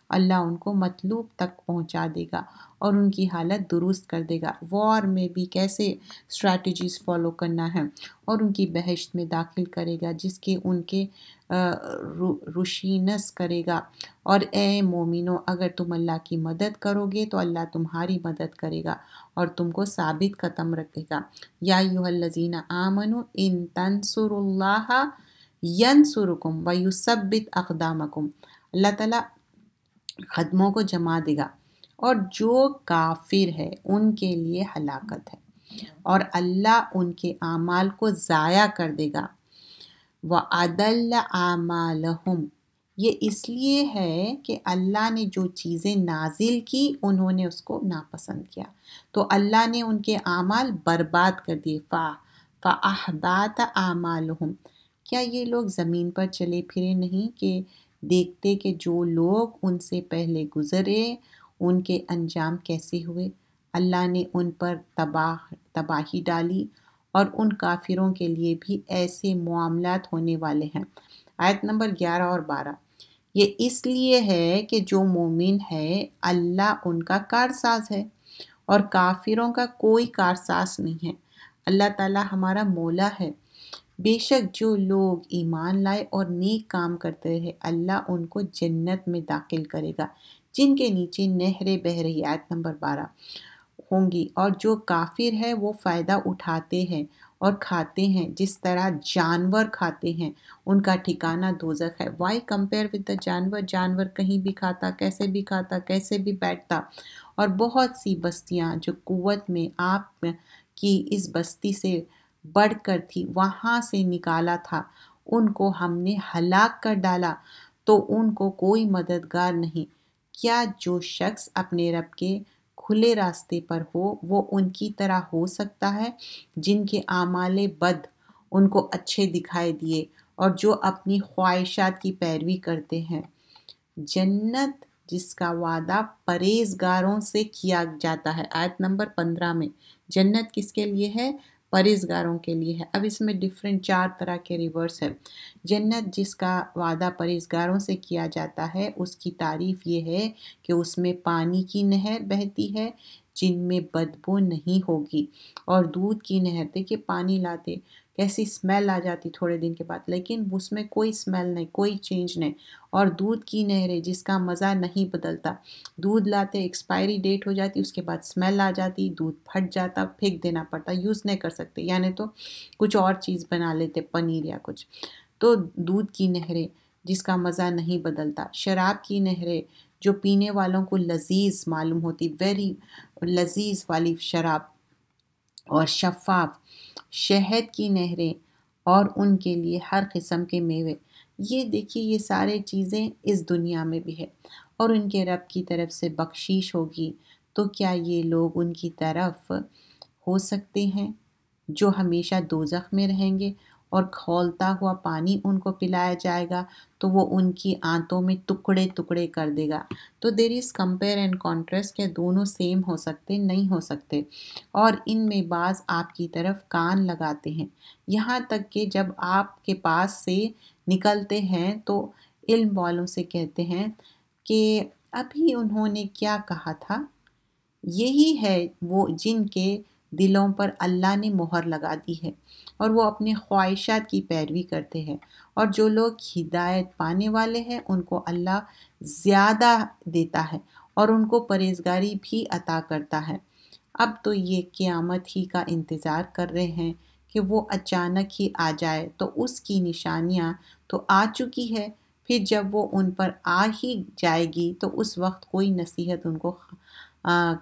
اللہ ان کو مطلوب تک پہنچا دے گا اور ان کی حالت درست کر دے گا۔ وار میں بھی کیسے اسٹریٹجیز فالو کرنا ہے، اور ان کی بہشت میں داخل کرے گا جس کے ان کے رشینس کرے گا۔ اور اے مومنو، اگر تم اللہ کی مدد کرو گے تو اللہ تمہاری مدد کرے گا اور تم کو ثابت قدم رکھے گا۔ یا ایھا الذین آمنوا ان تنصروا اللہ ینصرکم ویثبت اقدامکم۔ اللہ تعالیٰ قدموں کو جما دے گا، اور جو کافر ہے ان کے لیے ہلاکت ہے، اور اللہ ان کے اعمال کو ضائع کر دے گا۔ وَأَضَلَّ أَعْمَالَهُمْ۔ یہ اس لیے ہے کہ اللہ نے جو چیزیں نازل کی انہوں نے اس کو ناپسند کیا، تو اللہ نے ان کے اعمال برباد کر دیے۔ فَأَحْبَطَ أَعْمَالَهُمْ۔ کیا یہ لوگ زمین پر چلے پھرے نہیں کہ دیکھتے کہ جو لوگ ان سے پہلے گزرے ان کے انجام کیسے ہوئے؟ اللہ نے ان پر تباہی ڈالی، اور ان کافروں کے لیے بھی ایسے معاملات ہونے والے ہیں۔ آیت نمبر 11 اور 12۔ یہ اس لیے ہے کہ جو مومن ہے اللہ ان کا کارساز ہے، اور کافروں کا کوئی کارساز نہیں ہے۔ اللہ تعالیٰ ہمارا مولا ہے۔ بے شک جو لوگ ایمان لائے اور نیک کام کرتے رہے، اللہ ان کو جنت میں داخل کرے گا جن کے نیچے نہریں بہہ رہی، آیت نمبر 12 ہوں گی۔ اور جو کافر ہے وہ فائدہ اٹھاتے ہیں اور کھاتے ہیں جس طرح جانور کھاتے ہیں، ان کا ٹھکانہ دوزخ ہے۔ وائی کمپیئر ود دا جانور؟ جانور کہیں بھی کھاتا، کیسے بھی بیٹھتا، اور بہت سی بستیاں جو قوت میں آپ کی اس بستی سے بڑھ کر تھی وہاں سے نکالا تھا، ان کو ہم نے ہلاک کر ڈالا تو ان کو کوئی مددگار نہیں۔ کیا جو شخص اپنے رب کے کھلے راستے پر ہو وہ ان کی طرح ہو سکتا ہے جن کے اعمال بد ان کو اچھے دکھائی دیے اور جو اپنی خواہشات کی پیروی کرتے ہیں؟ جنت جس کا وعدہ پرہیزگاروں سے کیا جاتا ہے، آیت نمبر 15 میں۔ جنت کس کے لیے ہے؟ پرہیزگاروں کے لیے ہے۔ اب اس میں ڈیفرنٹ 4 طرح کے ریورس ہے۔ جنت جس کا وعدہ پرہیزگاروں سے کیا جاتا ہے، اس کی تعریف یہ ہے کہ اس میں پانی کی نہر بہتی ہے جن میں بدبو نہیں ہوگی، اور دودھ کی نہر۔ دیکھیے پانی لاتے کیسی اسمیل آ جاتی تھوڑے دن کے بعد، لیکن اس میں کوئی اسمیل نہیں، کوئی چینج نہیں۔ اور دودھ کی نہریں جس کا مزہ نہیں بدلتا، دودھ لاتے ایکسپائری ڈیٹ ہو جاتی، اس کے بعد اسمیل آ جاتی، دودھ پھٹ جاتا، پھینک دینا پڑتا، یوز نہیں کر سکتے، یعنی تو کچھ اور چیز بنا لیتے، پنیر یا کچھ۔ تو دودھ کی نہریں جس کا مزہ نہیں بدلتا، شراب کی نہریں جو پینے والوں کو لذیذ معلوم ہوتی، ویری لذیذ والی شراب، اور شفاف شہد کی نہریں، اور ان کے لیے ہر قسم کے میوے۔ یہ دیکھیے یہ سارے چیزیں اس دنیا میں بھی ہے، اور ان کے رب کی طرف سے بخشش ہوگی۔ تو کیا یہ لوگ ان کی طرف ہو سکتے ہیں جو ہمیشہ دوزخ میں رہیں گے، اور کھولتا ہوا پانی ان کو پلایا جائے گا تو وہ ان کی آنتوں میں ٹکڑے ٹکڑے کر دے گا۔ تو دیر از کمپیئر اینڈ کانٹراسٹ، کہ دونوں سیم ہو سکتے نہیں ہو سکتے، اور ان میں بعض آپ کی طرف کان لگاتے ہیں، یہاں تک کہ جب آپ کے پاس سے نکلتے ہیں تو علم والوں سے کہتے ہیں کہ ابھی انہوں نے کیا کہا تھا۔ یہی ہے وہ جن کے دلوں پر اللہ نے مہر لگا دی ہے، اور وہ اپنے خواہشات کی پیروی کرتے ہیں، اور جو لوگ ہدایت پانے والے ہیں ان کو اللہ زیادہ دیتا ہے اور ان کو پرہیزگاری بھی عطا کرتا ہے۔ اب تو یہ قیامت ہی کا انتظار کر رہے ہیں کہ وہ اچانک ہی آ جائے، تو اس کی نشانیاں تو آ چکی ہے، پھر جب وہ ان پر آ ہی جائے گی تو اس وقت کوئی نصیحت ان کو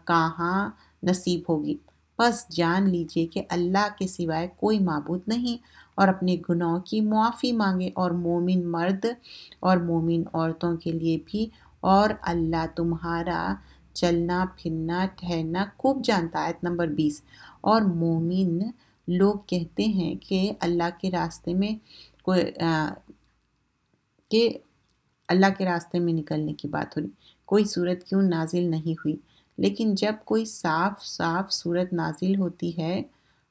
کہاں نصیب ہوگی۔ بس جان لیجئے کہ اللہ کے سوائے کوئی معبود نہیں، اور اپنے گناہوں کی معافی مانگے، اور مومن مرد اور مومن عورتوں کے لیے بھی، اور اللہ تمہارا چلنا پھرنا ٹھہرنا خوب جانتا ہے۔ آیت نمبر 20۔ اور مومن لوگ کہتے ہیں کہ اللہ کے راستے میں کہ اللہ کے راستے میں نکلنے کی بات ہو رہی، کوئی صورت کیوں نازل نہیں ہوئی؟ لیکن جب کوئی صاف صاف صورت نازل ہوتی ہے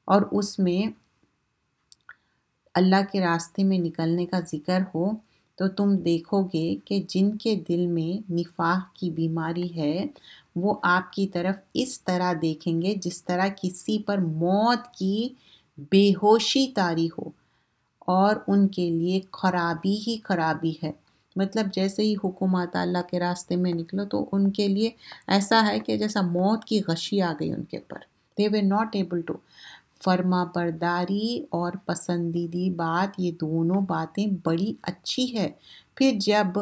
اور اس میں اللہ کے راستے میں نکلنے کا ذکر ہو، تو تم دیکھو گے کہ جن کے دل میں نفاق کی بیماری ہے وہ آپ کی طرف اس طرح دیکھیں گے جس طرح کسی پر موت کی بے ہوشی طاری ہو، اور ان کے لیے خرابی ہی خرابی ہے۔ مطلب جیسے ہی حکم آتا اللہ کے راستے میں نکلو تو ان کے لیے ایسا ہے کہ جیسا موت کی غشی آ گئی ان کے پر۔ They were not able to۔ فرما برداری اور پسندیدی بات، یہ دونوں باتیں بڑی اچھی ہے۔ پھر جب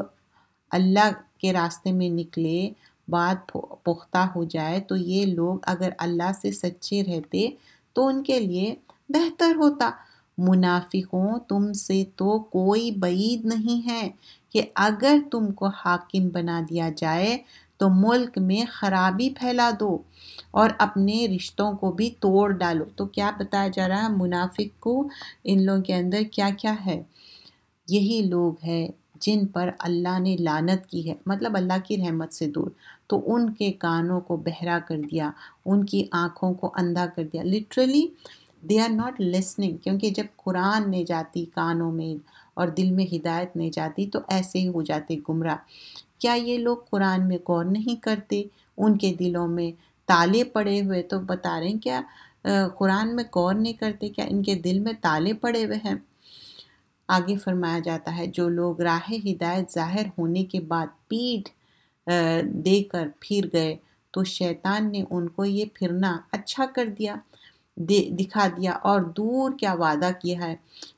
اللہ کے راستے میں نکلے، بات پختہ ہو جائے، تو یہ لوگ اگر اللہ سے سچے رہتے تو ان کے لیے بہتر ہوتا۔ منافقوں، تم سے تو کوئی بعید نہیں ہے کہ اگر تم کو حاکم بنا دیا جائے تو ملک میں خرابی پھیلا دو اور اپنے رشتوں کو بھی توڑ ڈالو۔ تو کیا بتایا جا رہا ہے؟ منافق کو ان لوگوں کے اندر کیا کیا ہے؟ یہی لوگ ہیں جن پر اللہ نے لعنت کی ہے، مطلب اللہ کی رحمت سے دور، تو ان کے کانوں کو بہرا کر دیا، ان کی آنکھوں کو اندھا کر دیا۔ Literally they are not listening, کیونکہ جب قرآن نہیں جاتی کانوں میں اور دل میں ہدایت نہیں جاتی تو ایسے ہی ہو جاتے گمراہ۔ کیا یہ لوگ قرآن میں غور نہیں کرتے؟ ان کے دلوں میں تالے پڑے ہوئے، تو بتا رہے ہیں کیا قرآن میں غور نہیں کرتے؟ کیا ان کے دل میں تالے پڑے ہوئے ہیں؟ آگے فرمایا جاتا ہے جو لوگ راہ ہدایت ظاہر ہونے کے بعد پیٹھ دے کر پھر گئے تو شیطان نے ان کو یہ پھرنا اچھا کر دیا، دکھا دیا اور دور کیا وعدہ کیا ہے۔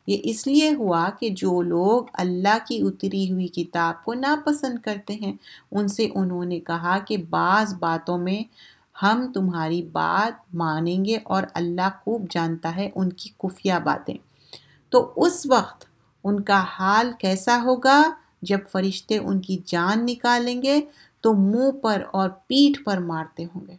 یہ اس لیے ہوا کہ جو لوگ اللہ کی اتری ہوئی کتاب کو ناپسند کرتے ہیں، ان سے انہوں نے کہا کہ بعض باتوں میں ہم تمہاری بات مانیں گے اور اللہ خوب جانتا ہے ان کی خفیہ باتیں۔ تو اس وقت ان کا حال کیسا ہوگا؟ جب فرشتے ان کی جان نکالیں گے تو منہ پر اور پیٹھ پر مارتے ہوں گے۔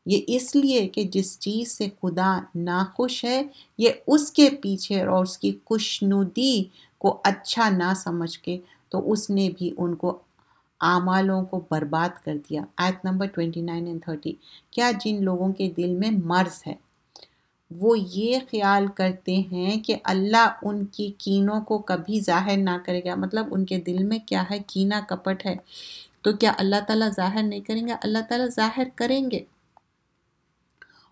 یہ اس لیے کہ جس چیز سے خدا ناخوش ہے، یہ اس کے پیچھے اور اس کی خوشنودی کو اچھا نہ سمجھ کے تو اس نے بھی ان کو اعمالوں کو برباد کر دیا۔ آیت نمبر 29 اور 30۔ کیا جن لوگوں کے دل میں مرض ہے وہ یہ خیال کرتے ہیں کہ اللہ ان کی کینوں کو کبھی ظاہر نہ کرے گا؟ مطلب ان کے دل میں کیا ہے؟ کینہ کپٹ ہے، تو کیا اللہ تعالیٰ ظاہر نہیں کریں گے؟ اللہ تعالیٰ ظاہر کریں گے۔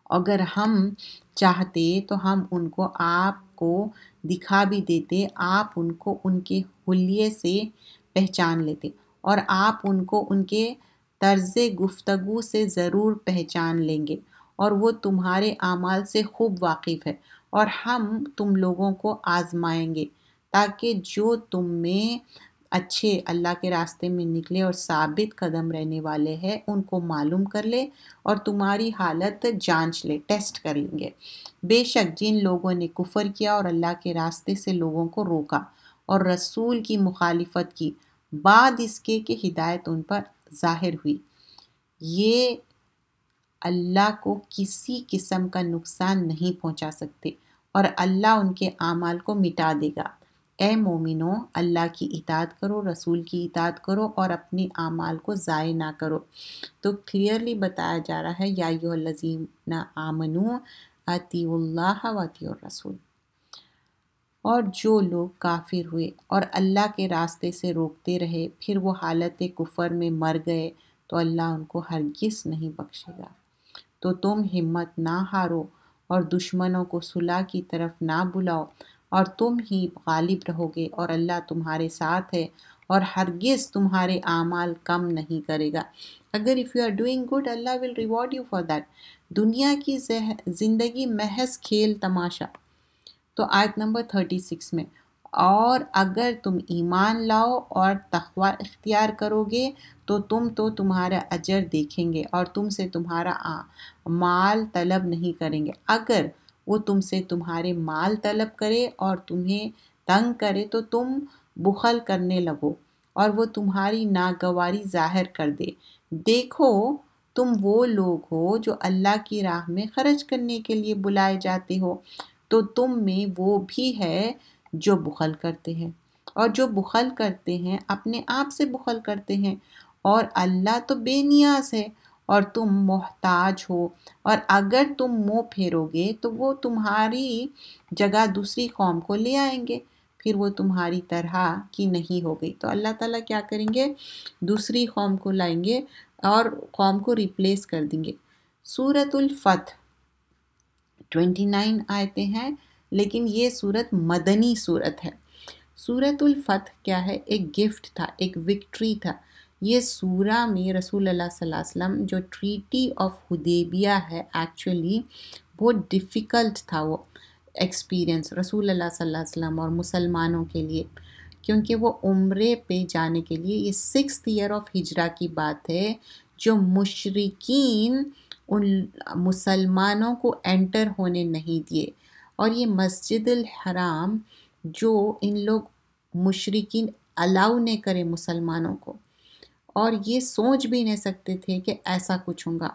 اگر ہم چاہتے تو ہم ان کو آپ کو دکھا بھی دیتے، آپ ان کو ان کے حلیے سے پہچان لیتے، اور آپ ان کو ان کے طرز گفتگو سے ضرور پہچان لیں گے، اور وہ تمہارے اعمال سے خوب واقف ہے، اور ہم تم لوگوں کو آزمائیں گے تاکہ جو تم میں اچھے اللہ کے راستے میں نکلے اور ثابت قدم رہنے والے ہیں ان کو معلوم کر لے اور تمہاری حالت جانچ لے، ٹیسٹ کر لیں گے۔ بے شک جن لوگوں نے کفر کیا اور اللہ کے راستے سے لوگوں کو روکا اور رسول کی مخالفت کی بعد اس کے کہ ہدایت ان پر ظاہر ہوئی، یہ اللہ کو کسی قسم کا نقصان نہیں پہنچا سکتے اور اللہ ان کے اعمال کو مٹا دے گا۔ اے مومنو، اللہ کی اطاعت کرو، رسول کی اطاعت کرو اور اپنے اعمال کو ضائع نہ کرو۔ تو کلیئرلی بتایا جا رہا ہے یا ایھا الذین آمنوا اطیعوا اللہ واطیعوا الرسول۔ اور جو لوگ کافر ہوئے اور اللہ کے راستے سے روکتے رہے پھر وہ حالت کفر میں مر گئے تو اللہ ان کو ہرگز نہیں بخشے گا۔ تو تم ہمت نہ ہارو اور دشمنوں کو صلح کی طرف نہ بلاؤ، اور تم ہی غالب رہو گے اور اللہ تمہارے ساتھ ہے اور ہرگز تمہارے اعمال کم نہیں کرے گا۔ اگر if you are doing good Allah will reward you for that۔ دنیا کی زندگی محض کھیل تماشا۔ تو آیت نمبر 36 میں اور اگر تم ایمان لاؤ اور تقوی اختیار کرو گے تو تمہارا اجر دیکھیں گے اور تم سے تمہارا مال طلب نہیں کریں گے۔ اگر وہ تم سے تمہارے مال طلب کرے اور تمہیں تنگ کرے تو تم بخل کرنے لگو اور وہ تمہاری ناگواری ظاہر کر دے۔ دیکھو تم وہ لوگ ہو جو اللہ کی راہ میں خرچ کرنے کے لیے بلائے جاتے ہو، تو تم میں وہ بھی ہے جو بخل کرتے ہیں، اور جو بخل کرتے ہیں اپنے آپ سے بخل کرتے ہیں، اور اللہ تو بے نیاز ہے اور تم محتاج ہو، اور اگر تم منہ پھیرو گے تو وہ تمہاری جگہ دوسری قوم کو لے آئیں گے، پھر وہ تمہاری طرح کی نہیں ہو گئی۔ تو اللہ تعالیٰ کیا کریں گے؟ دوسری قوم کو لائیں گے اور قوم کو ریپلیس کر دیں گے۔ سورۃ الفتح 29 آیتیں ہیں، لیکن یہ سورت مدنی سورت ہے۔ سورۃ الفتح کیا ہے؟ ایک گفٹ تھا، ایک وکٹری تھا۔ یہ سورہ میں رسول اللہ صلی اللہ علیہ وسلم جو ٹریٹی آف حدیبیہ ہے، ایکچولی بہت ڈیفیکلٹ تھا وہ ایکسپیرینس رسول اللہ صلی اللہ علیہ وسلم اور مسلمانوں کے لیے، کیونکہ وہ عمرے پہ جانے کے لیے، یہ 6th ایئر آف ہجرہ کی بات ہے، جو مشرکین ان مسلمانوں کو انٹر ہونے نہیں دیے، اور یہ مسجد الحرام جو ان لوگ مشرکین الاؤ نہیں کرے مسلمانوں کو، اور یہ سوچ بھی نہیں سکتے تھے کہ ایسا کچھ ہوگا۔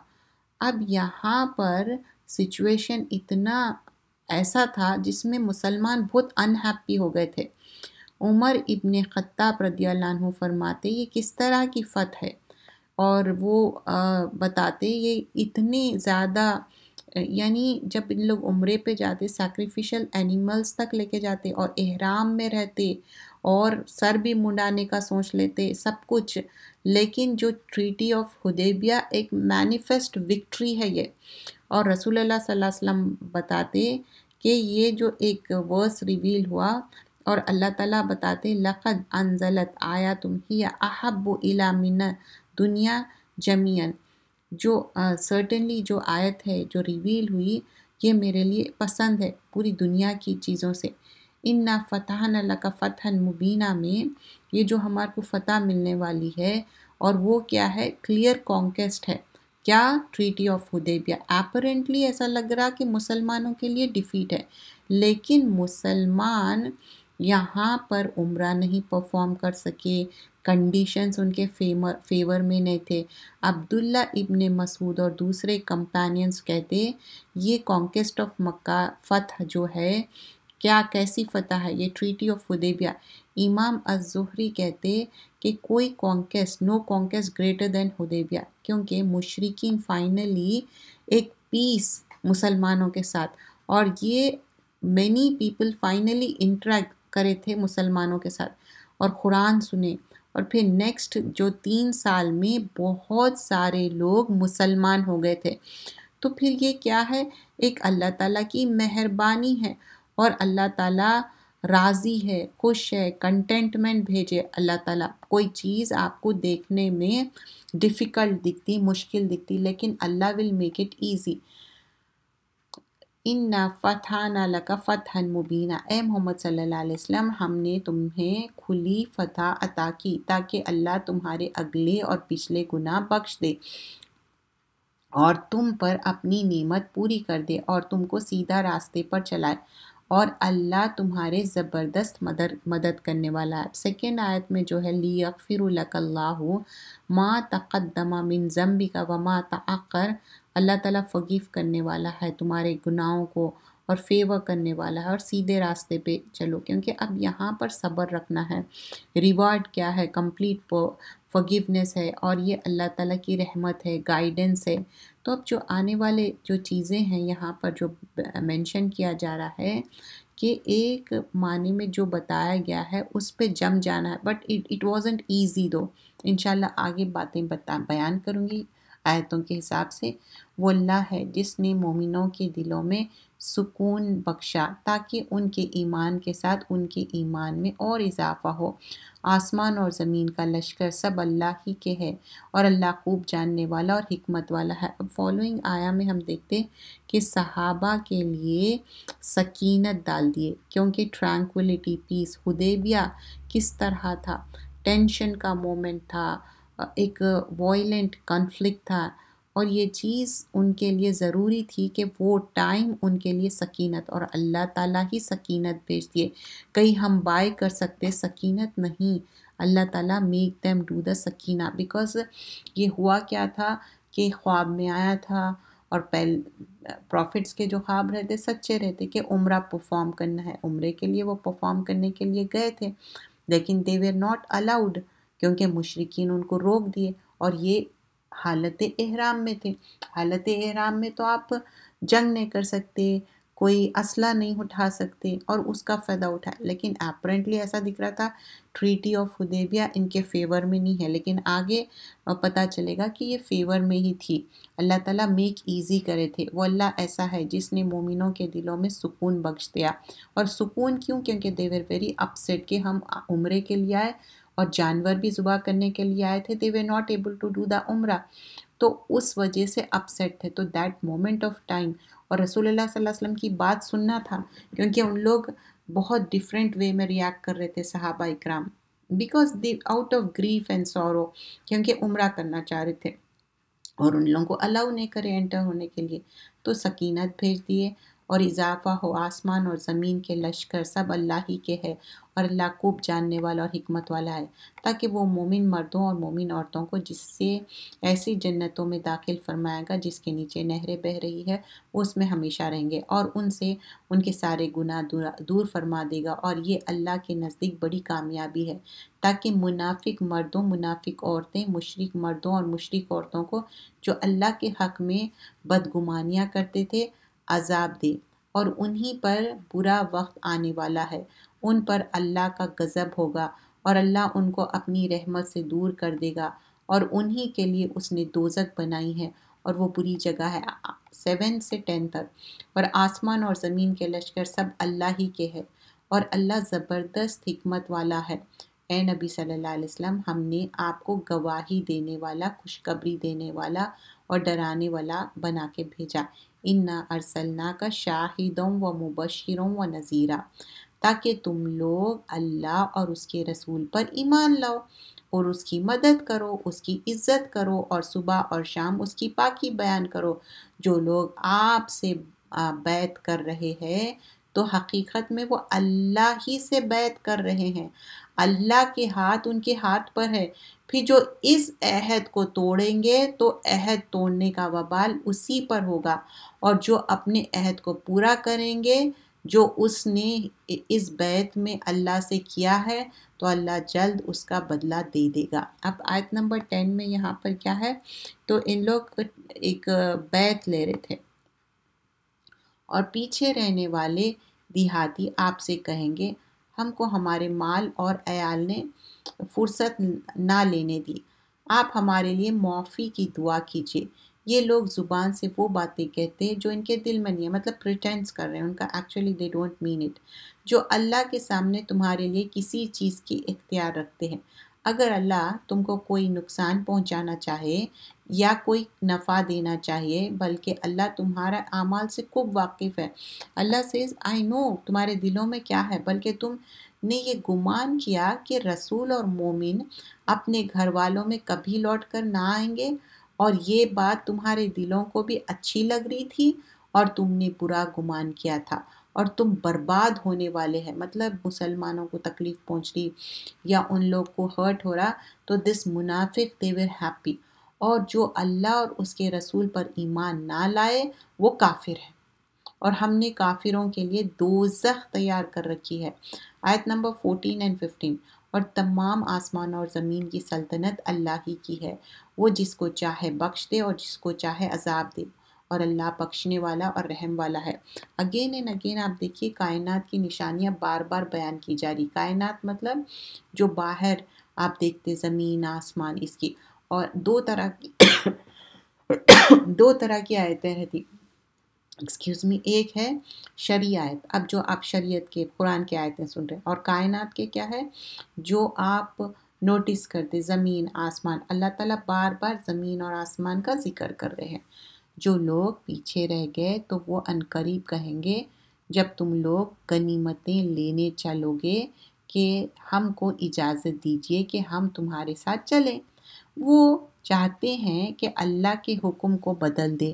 اب یہاں پر سچویشن اتنا ایسا تھا جس میں مسلمان بہت انہیپی ہو گئے تھے۔ عمر ابن خطاب رضی اللہ عنہ فرماتے یہ کس طرح کی فتح ہے، اور وہ بتاتے یہ اتنے زیادہ، یعنی جب ان لوگ عمرے پہ جاتے سیکریفیشل اینیملز تک لے کے جاتے اور احرام میں رہتے اور سر بھی منڈانے کا سوچ لیتے سب کچھ، لیکن جو ٹریٹی آف حدیبیہ ایک مینیفیسٹ وکٹری ہے یہ، اور رسول اللہ صلی اللہ علیہ وسلم بتاتے کہ یہ جو ایک ورس ریویل ہوا اور اللہ تعالیٰ بتاتے لقد انزلت آیاتم ہی احب الی من دنیا جمیعاً، جو سرٹنلی جو آیت ہے جو ریویل ہوئی یہ میرے لیے پسند ہے پوری دنیا کی چیزوں سے۔ اِنَّا فَتَحْنَا لَكَ فَتْحًا مُبِينًا میں یہ جو ہمارے کو فتح ملنے والی ہے، اور وہ کیا ہے؟ کلیئر کانکیسٹ ہے۔ کیا؟ Treaty of Hudaybiyyah. اپیرنٹلی ایسا لگ رہا کہ مسلمانوں کے لیے ڈیفیٹ ہے، لیکن مسلمان یہاں پر عمرہ نہیں پرفارم کر سکے، کنڈیشنز ان کے فیور میں نہیں تھے۔ عبداللہ ابن مسعود اور دوسرے کمپینینز کہتے یہ کانکیسٹ آف مکہ فتح جو ہے، کیا کیسی فتح ہے یہ؟ ٹریٹی آف حدیبیہ۔ امام الزہری کہتے کہ کوئی کانکیسٹ، نو کانکیسٹ گریٹر دین حدیبیہ، کیونکہ مشرکین فائنلی ایک پیس مسلمانوں کے ساتھ، اور یہ مینی پیپل فائنلی انٹریکٹ کرے تھے مسلمانوں کے ساتھ اور قرآن سنے، اور پھر نیکسٹ جو 3 سال میں بہت سارے لوگ مسلمان ہو گئے تھے۔ تو پھر یہ کیا ہے؟ ایک اللہ تعالیٰ کی مہربانی ہے، اور اللہ تعالیٰ راضی ہے، خوش ہے، کنٹینٹمنٹ بھیجے اللہ تعالیٰ۔ کوئی چیز آپ کو دیکھنے میں ڈیفیکلٹ دکھتی، مشکل دکھتی، لیکن اللہ ول میک اٹ ایزی۔ اِنَّا فَتَحْنَا لَكَ فَتْحًا مُبِينًا، اے محمد صلی اللہ علیہ وسلم ہم نے تمہیں کھلی فتح عطا کی تاکہ اللہ تمہارے اگلے اور پچھلے گناہ بخش دے اور تم پر اپنی نعمت پوری کر دے اور تم کو سیدھا راستے پر چلائے، اور اللہ تمہارے زبردست مدد کرنے والا ہے۔ سیکنڈ آیت میں جو ہے لِيَغْفِرُ لَكَ اللَّهُ مَا تَقَدَّمَ مِن ذَنبِكَ وَمَا تَأَخَّرَ، اللہ تعالیٰ فگیو کرنے والا ہے تمہارے گناہوں کو اور فیور کرنے والا ہے، اور سیدھے راستے پہ چلو، کیونکہ اب یہاں پر صبر رکھنا ہے۔ ریوارڈ کیا ہے؟ کمپلیٹ فگیونیس ہے، اور یہ اللہ تعالیٰ کی رحمت ہے، گائیڈنس ہے۔ تو اب جو آنے والے جو چیزیں ہیں یہاں پر جو مینشن کیا جا رہا ہے کہ ایک معنی میں جو بتایا گیا ہے اس پہ جم جانا ہے، بٹ اٹ وازنٹ ایزی دو۔ انشاءاللہ آگے باتیں بیان کروں گی آیتوں کے حساب سے۔ وہ اللہ ہے جس نے مومنوں کے دلوں میں سکون بخشا تاکہ ان کے ایمان کے ساتھ ان کے ایمان میں اور اضافہ ہو۔ آسمان اور زمین کا لشکر سب اللہ ہی کے ہے اور اللہ خوب جاننے والا اور حکمت والا ہے۔ اب فالوئنگ آیا میں ہم دیکھتے کہ صحابہ کے لیے سکینت ڈال دیے، کیونکہ ٹرانکولیٹی، پیس، حدیبیہ کس طرح تھا، ٹینشن کا مومنٹ تھا، ایک وائلنٹ کنفلکٹ تھا، اور یہ چیز ان کے لیے ضروری تھی کہ وہ ٹائم ان کے لیے سکینت، اور اللہ تعالیٰ ہی سکینت بھیج دیے۔ کہیں ہم بائی کر سکتے سکینت نہیں، اللہ تعالیٰ make them do the Sakina, because یہ ہوا کیا تھا کہ خواب میں آیا تھا، اور پروفٹس کے جو خواب رہتے سچے رہتے کہ عمرہ پرفارم کرنا ہے، عمرے کے لیے وہ پرفارم کرنے کے لیے گئے تھے، لیکن they were not allowed کیونکہ مشرکین ان کو روک دیے، اور یہ حالت احرام میں تھے۔ حالت احرام میں تو آپ جنگ نہیں کر سکتے، کوئی اسلحہ نہیں اٹھا سکتے، اور اس کا فائدہ اٹھایا، لیکن اپیرنٹلی ایسا دکھ رہا تھا ٹریٹی آف حدیبیہ ان کے فیور میں نہیں ہے، لیکن آگے پتہ چلے گا کہ یہ فیور میں ہی تھی۔ اللہ تعالیٰ میک ایزی کرے تھے، وہ اللہ ایسا ہے جس نے مومنوں کے دلوں میں سکون بخش دیا، اور سکون کیوں؟ کیونکہ they were very upset کہ ہم عمرے کے لیے آئے اور جانور بھی ذبح کرنے کے لیے آئے تھے، they were not able to do the عمرہ، تو اس وجہ سے اپسیٹ تھے۔ تو دیٹ مومنٹ آف ٹائم، اور رسول اللہ صلی اللہ علیہ وسلم کی بات سننا تھا، کیونکہ ان لوگ بہت ڈیفرنٹ وے میں ریاکٹ کر رہے تھے صحابہ اکرام، because they out of grief and sorrow, کیونکہ عمرہ کرنا چاہ رہے تھے اور ان لوگوں کو الاؤ نہیں کرے انٹر ہونے کے لیے، تو سکینت بھیج دیے، اور اضافہ ہو آسمان اور زمین کے لشکر سب اللہ ہی کے ہے، اور اللہ خوب جاننے والا اور حکمت والا ہے، تاکہ وہ مومن مردوں اور مومن عورتوں کو جس سے ایسی جنتوں میں داخل فرمائے گا جس کے نیچے نہریں بہہ رہی ہے، وہ اس میں ہمیشہ رہیں گے، اور ان سے ان کے سارے گناہ دور فرما دے گا، اور یہ اللہ کے نزدیک بڑی کامیابی ہے، تاکہ منافق مردوں، منافق عورتیں، مشرک مردوں اور مشرک عورتوں کو جو اللہ کے حق میں بدگمانیاں کرتے تھے عذاب دے، اور انہی پر برا وقت آنے والا ہے، ان پر اللہ کا غضب ہوگا، اور اللہ ان کو اپنی رحمت سے دور کر دے گا، اور انہی کے لیے اس نے دوزخ بنائی ہے، اور وہ بری جگہ ہے۔ 7 سے 10 تک، اور آسمان اور زمین کے لشکر سب اللہ ہی کے ہے، اور اللہ زبردست حکمت والا ہے۔ اے نبی صلی اللہ علیہ وسلم، ہم نے آپ کو گواہی دینے والا، خوشخبری دینے والا اور ڈرانے والا بنا کے بھیجا۔ اِنَّا أَرْسَلْنَاكَ شَاهِدًا وَمُبَشِّرًا وَنَذِيرًا، تاکہ تم لوگ اللہ اور اس کے رسول پر ایمان لاؤ اور اس کی مدد کرو، اس کی عزت کرو، اور صبح اور شام اس کی پاکی بیان کرو۔ جو لوگ آپ سے بیعت کر رہے ہیں تو حقیقت میں وہ اللہ ہی سے بیعت کر رہے ہیں، اللہ کے ہاتھ ان کے ہاتھ پر ہے۔ پھر جو اس عہد کو توڑیں گے تو عہد توڑنے کا وبال اسی پر ہوگا، اور جو اپنے عہد کو پورا کریں گے جو اس نے اس بیعت میں اللہ سے کیا ہے تو اللہ جلد اس کا بدلہ دے دے گا۔ اب آیت نمبر 10 میں یہاں پر کیا ہے، تو ان لوگ ایک بیعت لے رہے تھے، اور پیچھے رہنے والے دیہاتی آپ سے کہیں گے ہم کو ہمارے مال اور عیال نے فرصت نہ لینے دی، آپ ہمارے لیے معافی کی دعا کیجیے۔ یہ لوگ زبان سے وہ باتیں کہتے ہیں جو ان کے دل میں نہیں ہے، مطلب پریٹینس کر رہے ہیں، ان کا actually they don't mean it, جو اللہ کے سامنے تمہارے لیے کسی چیز کی اختیار رکھتے ہیں۔ اگر اللہ تم کو کوئی نقصان پہنچانا چاہے یا کوئی نفع دینا چاہیے، بلکہ اللہ تمہارا اعمال سے خوب واقف ہے۔ اللہ says I know تمہارے دلوں میں کیا ہے، بلکہ تم نے یہ گمان کیا کہ رسول اور مومن اپنے گھر والوں میں کبھی لوٹ کر نہ آئیں گے، اور یہ بات تمہارے دلوں کو بھی اچھی لگ رہی تھی، اور تم نے برا گمان کیا تھا، اور تم برباد ہونے والے ہیں، مطلب مسلمانوں کو تکلیف پہنچ رہی یا ان لوگ کو ہرٹ ہو رہا، تو دس منافق they were happy، اور جو اللہ اور اس کے رسول پر ایمان نہ لائے وہ کافر ہے، اور ہم نے کافروں کے لیے دوزخ تیار کر رکھی ہے۔ آیت نمبر 14 and 15، اور تمام آسمان اور زمین کی سلطنت اللہ ہی کی ہے، وہ جس کو چاہے بخش دے اور جس کو چاہے عذاب دے، اور اللہ بخشنے والا اور رحم والا ہے۔ اگین اینڈ اگین آپ دیکھیے کائنات کی نشانیاں بار بار بیان کی جا رہی، کائنات مطلب جو باہر آپ دیکھتے زمین آسمان، اس کی، اور دو طرح کی آیتیں رہتی، ایک ہے شرعی آیت، اب جو آپ شریعت کے قرآن کی آیتیں سن رہے ہیں، اور کائنات کے کیا ہے جو آپ نوٹس کرتے، زمین آسمان، اللہ تعالیٰ بار بار زمین اور آسمان کا ذکر کر رہے ہیں۔ جو لوگ پیچھے رہ گئے تو وہ عنقریب کہیں گے جب تم لوگ غنیمتیں لینے چلو گے کہ ہم کو اجازت دیجئے کہ ہم تمہارے ساتھ چلیں۔ وہ چاہتے ہیں کہ اللہ کے حکم کو بدل دے۔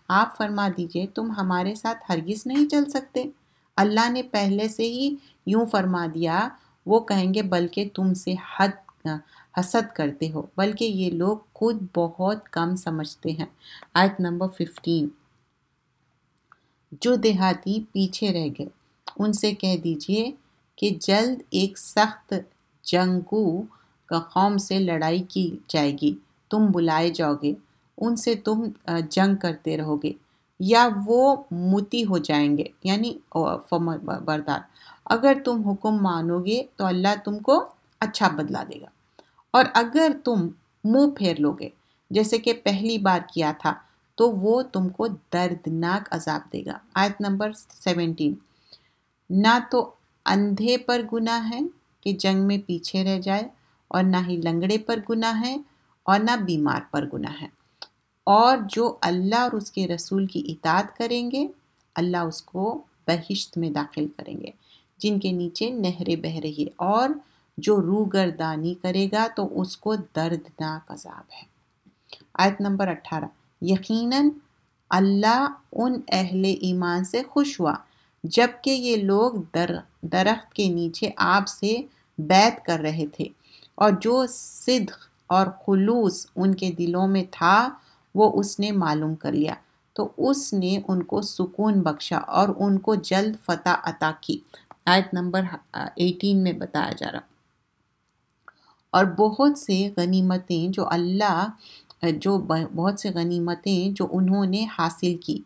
آپ فرما دیجئے تم ہمارے ساتھ ہرگز نہیں چل سکتے، اللہ نے پہلے سے ہی یوں فرما دیا۔ وہ کہیں گے بلکہ تم سے حسد کرتے ہو، بلکہ یہ لوگ خود بہت کم سمجھتے ہیں۔ آیت نمبر 15، جو دیہاتی پیچھے رہ گئے ان سے کہہ دیجئے کہ جلد ایک سخت جنگجو قوم سے لڑائی کی جائے گی، تم بلائے جاؤ گے، ان سے تم جنگ کرتے رہو گے، یا وہ مطیع ہو جائیں گے یعنی بردار۔ اگر تم حکم مانو گے تو اللہ تم کو اچھا بدلہ دے گا، اور اگر تم منہ پھیر لو گے جیسے کہ پہلی بار کیا تھا تو وہ تم کو دردناک عذاب دے گا۔ آیت نمبر 17، نہ تو اندھے پر گناہ ہے کہ جنگ میں پیچھے رہ جائے، اور نہ ہی لنگڑے پر گناہ ہے، اور نہ بیمار پر گناہ ہے، اور جو اللہ اور اس کے رسول کی اطاعت کریں گے اللہ اس کو بہشت میں داخل کریں گے جن کے نیچے نہریں بہہ رہی ہے، اور جو روگردانی کرے گا تو اس کو دردناک عذاب ہے۔ آیت نمبر 18، یقیناً اللہ ان اہل ایمان سے خوش ہوا جبکہ یہ لوگ درخت کے نیچے آپ سے بیعت کر رہے تھے، اور جو صدق اور خلوص ان کے دلوں میں تھا وہ اس نے معلوم کر لیا، تو اس نے ان کو سکون بخشا اور ان کو جلد فتح عطا کی۔ آیت نمبر 18 میں بتایا جا رہا، اور بہت سے غنیمتیں جو انہوں نے حاصل کی،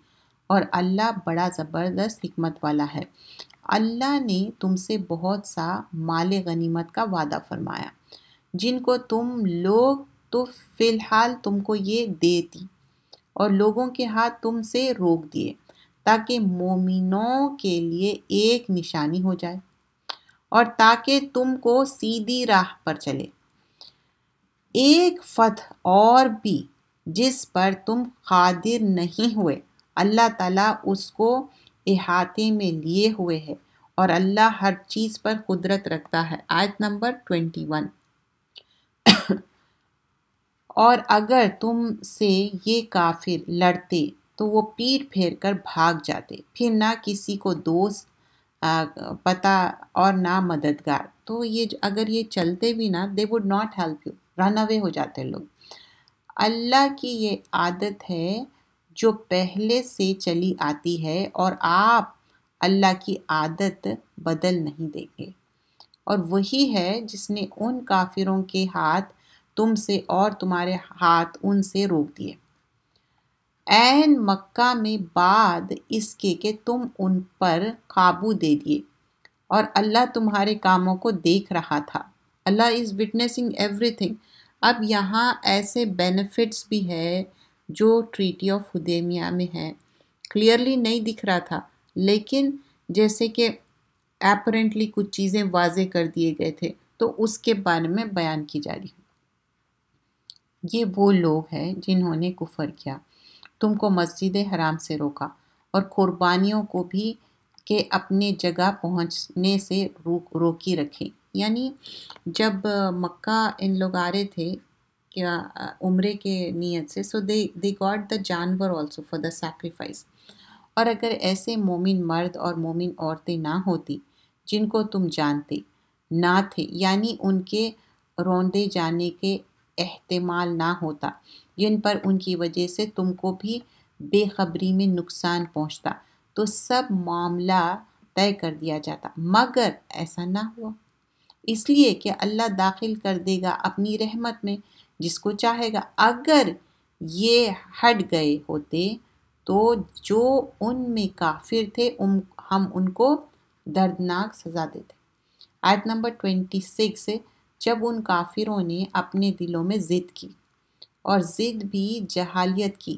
اور اللہ بڑا زبردست حکمت والا ہے۔ اللہ نے تم سے بہت سا مال غنیمت کا وعدہ فرمایا جن کو تم لوگ تو فی الحال تم کو یہ دے دی، اور لوگوں کے ہاتھ تم سے روک دیے تاکہ مومنوں کے لیے ایک نشانی ہو جائے، اور تاکہ تم کو سیدھی راہ پر چلے۔ ایک فتح اور بھی جس پر تم قادر نہیں ہوئے، اللہ تعالیٰ اس کو احاطے میں لیے ہوئے ہے، اور اللہ ہر چیز پر قدرت رکھتا ہے۔ آیت نمبر 21، اور اگر تم سے یہ کافر لڑتے تو وہ پیٹھ پھیر کر بھاگ جاتے، پھر نہ کسی کو دوست پتہ اور نہ مددگار، تو اگر یہ چلتے بھی نا they would not help you، رن اوے ہو جاتے لوگ۔ اللہ کی یہ عادت ہے جو پہلے سے چلی آتی ہے، اور آپ اللہ کی عادت بدل نہیں دیں گے، اور وہی ہے جس نے ان کافروں کے ہاتھ تم سے اور تمہارے ہاتھ ان سے روک دیے عین مکہ میں بعد اس کے کہ تم ان پر قابو دے دیے، اور اللہ تمہارے کاموں کو دیکھ رہا تھا۔ اللہ از وٹنسنگ ایوری تھنگ۔ اب یہاں ایسے بینیفٹس بھی ہے جو ٹریٹی آف حدیبیہ میں ہے، کلیئرلی نہیں دکھ رہا تھا لیکن جیسے کہ اپرنٹلی کچھ چیزیں واضح کر دیے گئے تھے تو اس کے بارے میں بیان کی جا رہی ہے۔ یہ وہ لوگ ہیں جنہوں نے کفر کیا، تم کو مسجد حرام سے روکا، اور قربانیوں کو بھی کہ اپنے جگہ پہنچنے سے روکی رکھیں۔ یعنی جب مکہ ان لوگ آ رہے تھے کیا عمرے کے نیت سے، سو they got the جانور also for the sacrifice، اور اگر ایسے مومن مرد اور مومن عورتیں نہ ہوتی جن کو تم جانتے نہ تھے، یعنی ان کے روندے جانے کے احتمال نہ ہوتا، جن پر ان کی وجہ سے تم کو بھی بے خبری میں نقصان پہنچتا، تو سب معاملہ طے کر دیا جاتا، مگر ایسا نہ ہوا، اس لیے کہ اللہ داخل کر دے گا اپنی رحمت میں جس کو چاہے گا۔ اگر یہ ہٹ گئے ہوتے تو جو ان میں کافر تھے ہم ان کو دردناک سزا دیتے۔ آیت نمبر 26، جب ان کافروں نے اپنے دلوں میں ضد کی، اور ضد بھی جہالیت کی،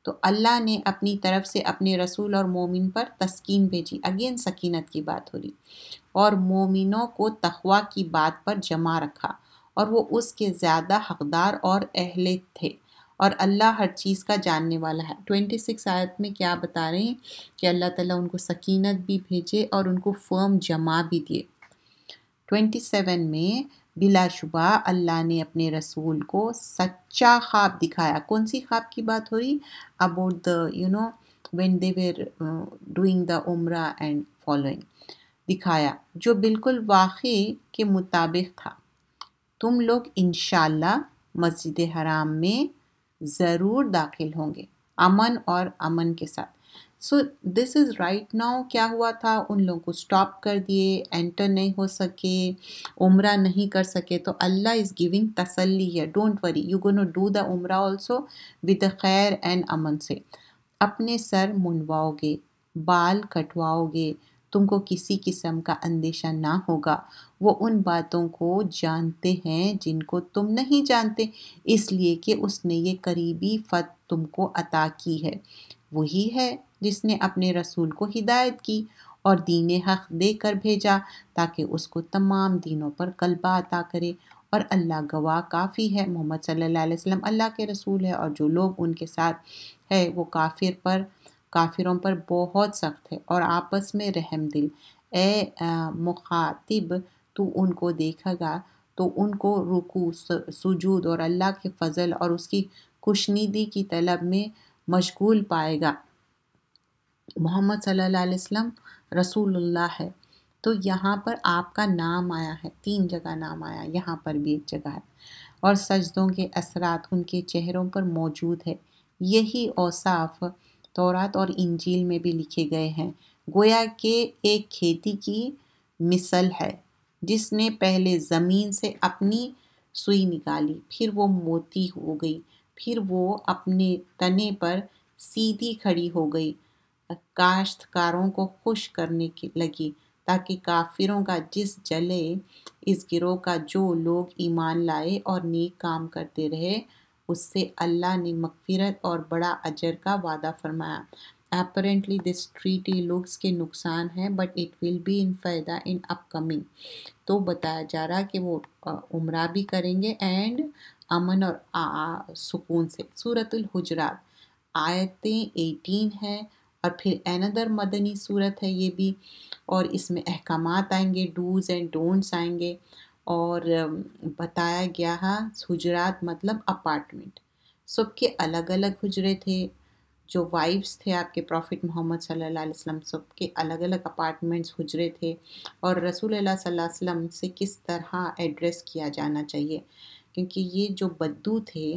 تو اللہ نے اپنی طرف سے اپنے رسول اور مومن پر تسکین بھیجی، اگین سکینت کی بات ہو رہی، اور مومنوں کو تقوی کی بات پر جمع رکھا اور وہ اس کے زیادہ حقدار اور اہل تھے، اور اللہ ہر چیز کا جاننے والا ہے۔ 26 آیت میں کیا بتا رہے ہیں کہ اللہ تعالیٰ ان کو سکینت بھی بھیجے اور ان کو فرم جمع بھی دیے۔ 27 میں بلا شبہ اللہ نے اپنے رسول کو سچا خواب دکھایا۔ کون سی خواب کی بات ہو رہی؟ About the when they were doing the عمرہ اینڈ فالوئنگ، دکھایا جو بالکل واقعی کے مطابق تھا۔ تم لوگ انشاءاللہ مسجد حرام میں ضرور داخل ہوں گے، امن اور امن کے ساتھ۔ سو دس از رائٹ ناؤ کیا ہوا تھا، ان لوگوں کو سٹاپ کر دیے، انٹر نہیں ہو سکے، عمرہ نہیں کر سکے، تو اللہ از گیونگ تسلی ہے، don't worry you gonna do the عمرہ آلسو ود خیر اینڈ امن سے۔ اپنے سر منڈواؤ گے، بال کٹواؤ گے، تم کو کسی قسم کا اندیشہ نہ ہوگا، وہ ان باتوں کو جانتے ہیں جن کو تم نہیں جانتے، اس لیے کہ اس نے یہ قریبی فتح تم کو عطا کی ہے۔ وہی ہے جس نے اپنے رسول کو ہدایت کی اور دین حق دے کر بھیجا تاکہ اس کو تمام دینوں پر غلبہ عطا کرے، اور اللہ گواہ کافی ہے۔ محمد صلی اللہ علیہ وسلم اللہ کے رسول ہے، اور جو لوگ ان کے ساتھ ہے وہ کافروں پر بہت سخت ہے اور آپس میں رحم دل۔ اے مخاطب، تو ان کو دیکھے گا تو ان کو رکوع، سجود اور اللہ کے فضل اور اس کی خوشنودی کی طلب میں مشغول پائے گا۔ محمد صلی اللہ علیہ وسلم رسول اللہ ہے، تو یہاں پر آپ کا نام آیا ہے، 3 جگہ نام آیا، یہاں پر بھی ایک جگہ ہے، اور سجدوں کے اثرات ان کے چہروں پر موجود ہے۔ یہی اوصاف تورات اور انجیل میں بھی لکھے گئے ہیں، گویا کہ ایک کھیتی کی مثل ہے جس نے پہلے زمین سے اپنی سوئی نکالی، پھر وہ موٹی ہو گئی، پھر وہ اپنے تنے پر سیدھی کھڑی ہو گئی، کاشتکاروں کو خوش کرنے لگی تاکہ کافروں کا جس جلے، اس گروہ کا جو لوگ ایمان لائے اور نیک کام کرتے رہے، اس سے اللہ نے مغفرت اور بڑا اجر کا وعدہ فرمایا۔ Apparently this treaty looks کے نقصان ہے but it will be in فائدہ in upcoming۔ تو بتایا جا رہا کہ وہ عمرہ بھی کریں گے اینڈ امن اور سکون سے۔ سورۃ الحجرات آیتیں 18 ہے، اور پھر another مدنی صورت ہے یہ بھی، اور اس میں احکامات آئیں گے، ڈوز اینڈ ڈونٹس آئیں گے، اور بتایا گیا ہے حجرات مطلب اپارٹمنٹ، سب کے الگ الگ حجرے تھے، جو وائفز تھے آپ کے پروفٹ محمد صلی اللہ علیہ وسلم، سب کے الگ الگ اپارٹمنٹس، حجرے تھے، اور رسول اللہ صلی اللہ علیہ وسلم سے کس طرح ایڈریس کیا جانا چاہیے، کیونکہ یہ جو بدو تھے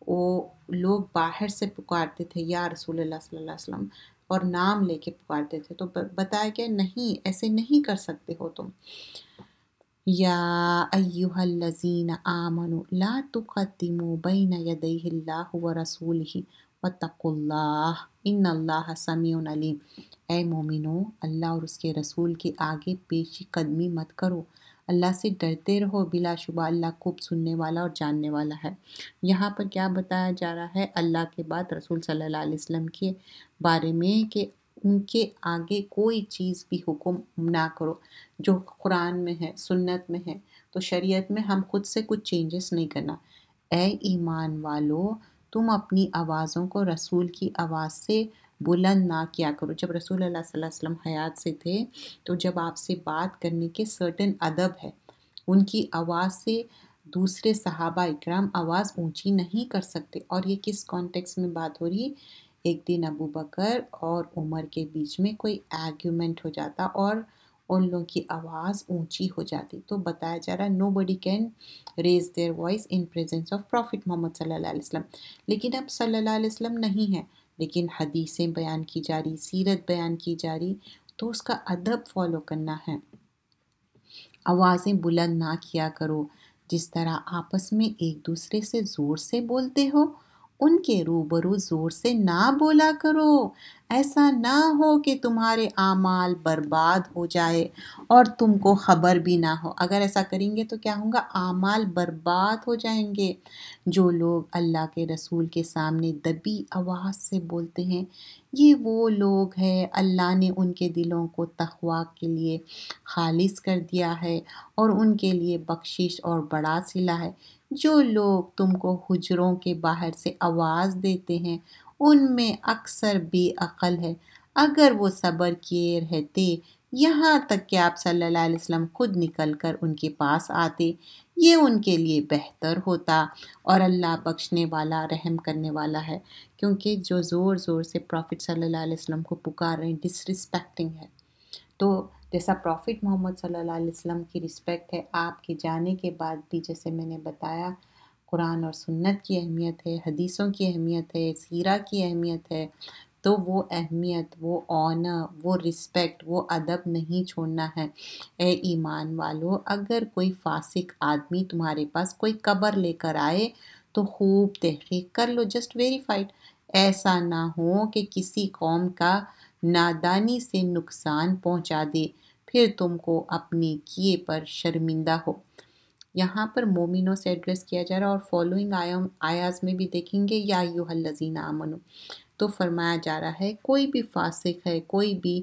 وہ لوگ باہر سے پکارتے تھے یا رسول اللہ صلی اللہ علیہ وسلم، اور نام لے کے پکارتے تھے، تو بتایا کہ نہیں، ایسے نہیں کر سکتے ہو تم۔ یا ایہا الذین آمنوا لا تقدموا بین یدی اللہ ورسولہ واتقوا اللہ ان اللہ سمیع علیم۔ اے مومنو، اللہ اور اس کے رسول کے آگے پیشی قدمی مت کرو، اللہ سے ڈرتے رہو، بلا شبہ اللہ خوب سننے والا اور جاننے والا ہے۔ یہاں پر کیا بتایا جا رہا ہے؟ اللہ کے بعد رسول صلی اللہ علیہ وسلم کے بارے میں کہ ان کے آگے کوئی چیز بھی حکم نہ کرو جو قرآن میں ہے، سنت میں ہے، تو شریعت میں ہم خود سے کچھ چینجز نہیں کرنا۔ اے ایمان والو، تم اپنی آوازوں کو رسول کی آواز سے بلند نہ کیا کرو۔ جب رسول اللہ صلی اللہ علیہ وسلم حیات سے تھے تو جب آپ سے بات کرنے کے سرٹن ادب ہے، ان کی آواز سے دوسرے صحابہ اکرام آواز اونچی نہیں کر سکتے، اور یہ کس کانٹیکس میں بات ہو رہی ہے؟ ایک دن ابو بکر اور عمر کے بیچ میں کوئی آرگیومنٹ ہو جاتا اور ان لوگوں کی آواز اونچی ہو جاتی، تو بتایا جا رہا ہے nobody can raise their voice in presence of prophet Muhammad صلی اللہ علیہ وسلم۔ لیکن اب صلی اللہ علیہ وسلم نہیں ہے، لیکن حدیثیں بیان کی جا رہی، سیرت بیان کی جا رہی، تو اس کا ادب فالو کرنا ہے۔ آوازیں بلند نہ کیا کرو، جس طرح آپس میں ایک دوسرے سے زور سے بولتے ہو، ان کے روبرو زور سے نہ بولا کرو، ایسا نہ ہو کہ تمہارے اعمال برباد ہو جائے اور تم کو خبر بھی نہ ہو۔ اگر ایسا کریں گے تو کیا ہوگا؟ اعمال برباد ہو جائیں گے۔ جو لوگ اللہ کے رسول کے سامنے دبی آواز سے بولتے ہیں، یہ وہ لوگ ہیں اللہ نے ان کے دلوں کو تقوی کے لیے خالص کر دیا ہے اور ان کے لیے بخشش اور بڑا صلہ ہے۔ جو لوگ تم کو حجروں کے باہر سے آواز دیتے ہیں، ان میں اکثر بے عقل ہے۔ اگر وہ صبر کیے رہتے یہاں تک کہ آپ صلی اللہ علیہ وسلم خود نکل کر ان کے پاس آتے، یہ ان کے لیے بہتر ہوتا، اور اللہ بخشنے والا رحم کرنے والا ہے۔ کیونکہ جو زور زور سے پروفٹ صلی اللہ علیہ وسلم کو پکار رہے ہیں، ڈس ریسپیکٹنگ ہے، تو جیسا پروفٹ محمد صلی اللہ علیہ وسلم کی رسپیکٹ ہے، آپ کے جانے کے بعد بھی جیسے میں نے بتایا قرآن اور سنت کی اہمیت ہے، حدیثوں کی اہمیت ہے، سیرہ کی اہمیت ہے، تو وہ اہمیت، وہ آنر، وہ رسپیکٹ، وہ ادب نہیں چھوڑنا ہے۔ اے ایمان والو، اگر کوئی فاسق آدمی تمہارے پاس کوئی قبر لے کر آئے تو خوب تحقیق کر لو، جسٹ ویریفائڈ۔ ایسا نہ ہو کہ کسی قوم کا نادانی سے نقصان پہنچا دے، پھر تم کو اپنے کیے پر شرمندہ ہو۔ یہاں پر مومنوں سے ایڈریس کیا جا رہا ہے، اور فالوئنگ آیاز میں بھی دیکھیں گے یا ایھا الذین آمنو، تو فرمایا جا رہا ہے کوئی بھی فاسق ہے، کوئی بھی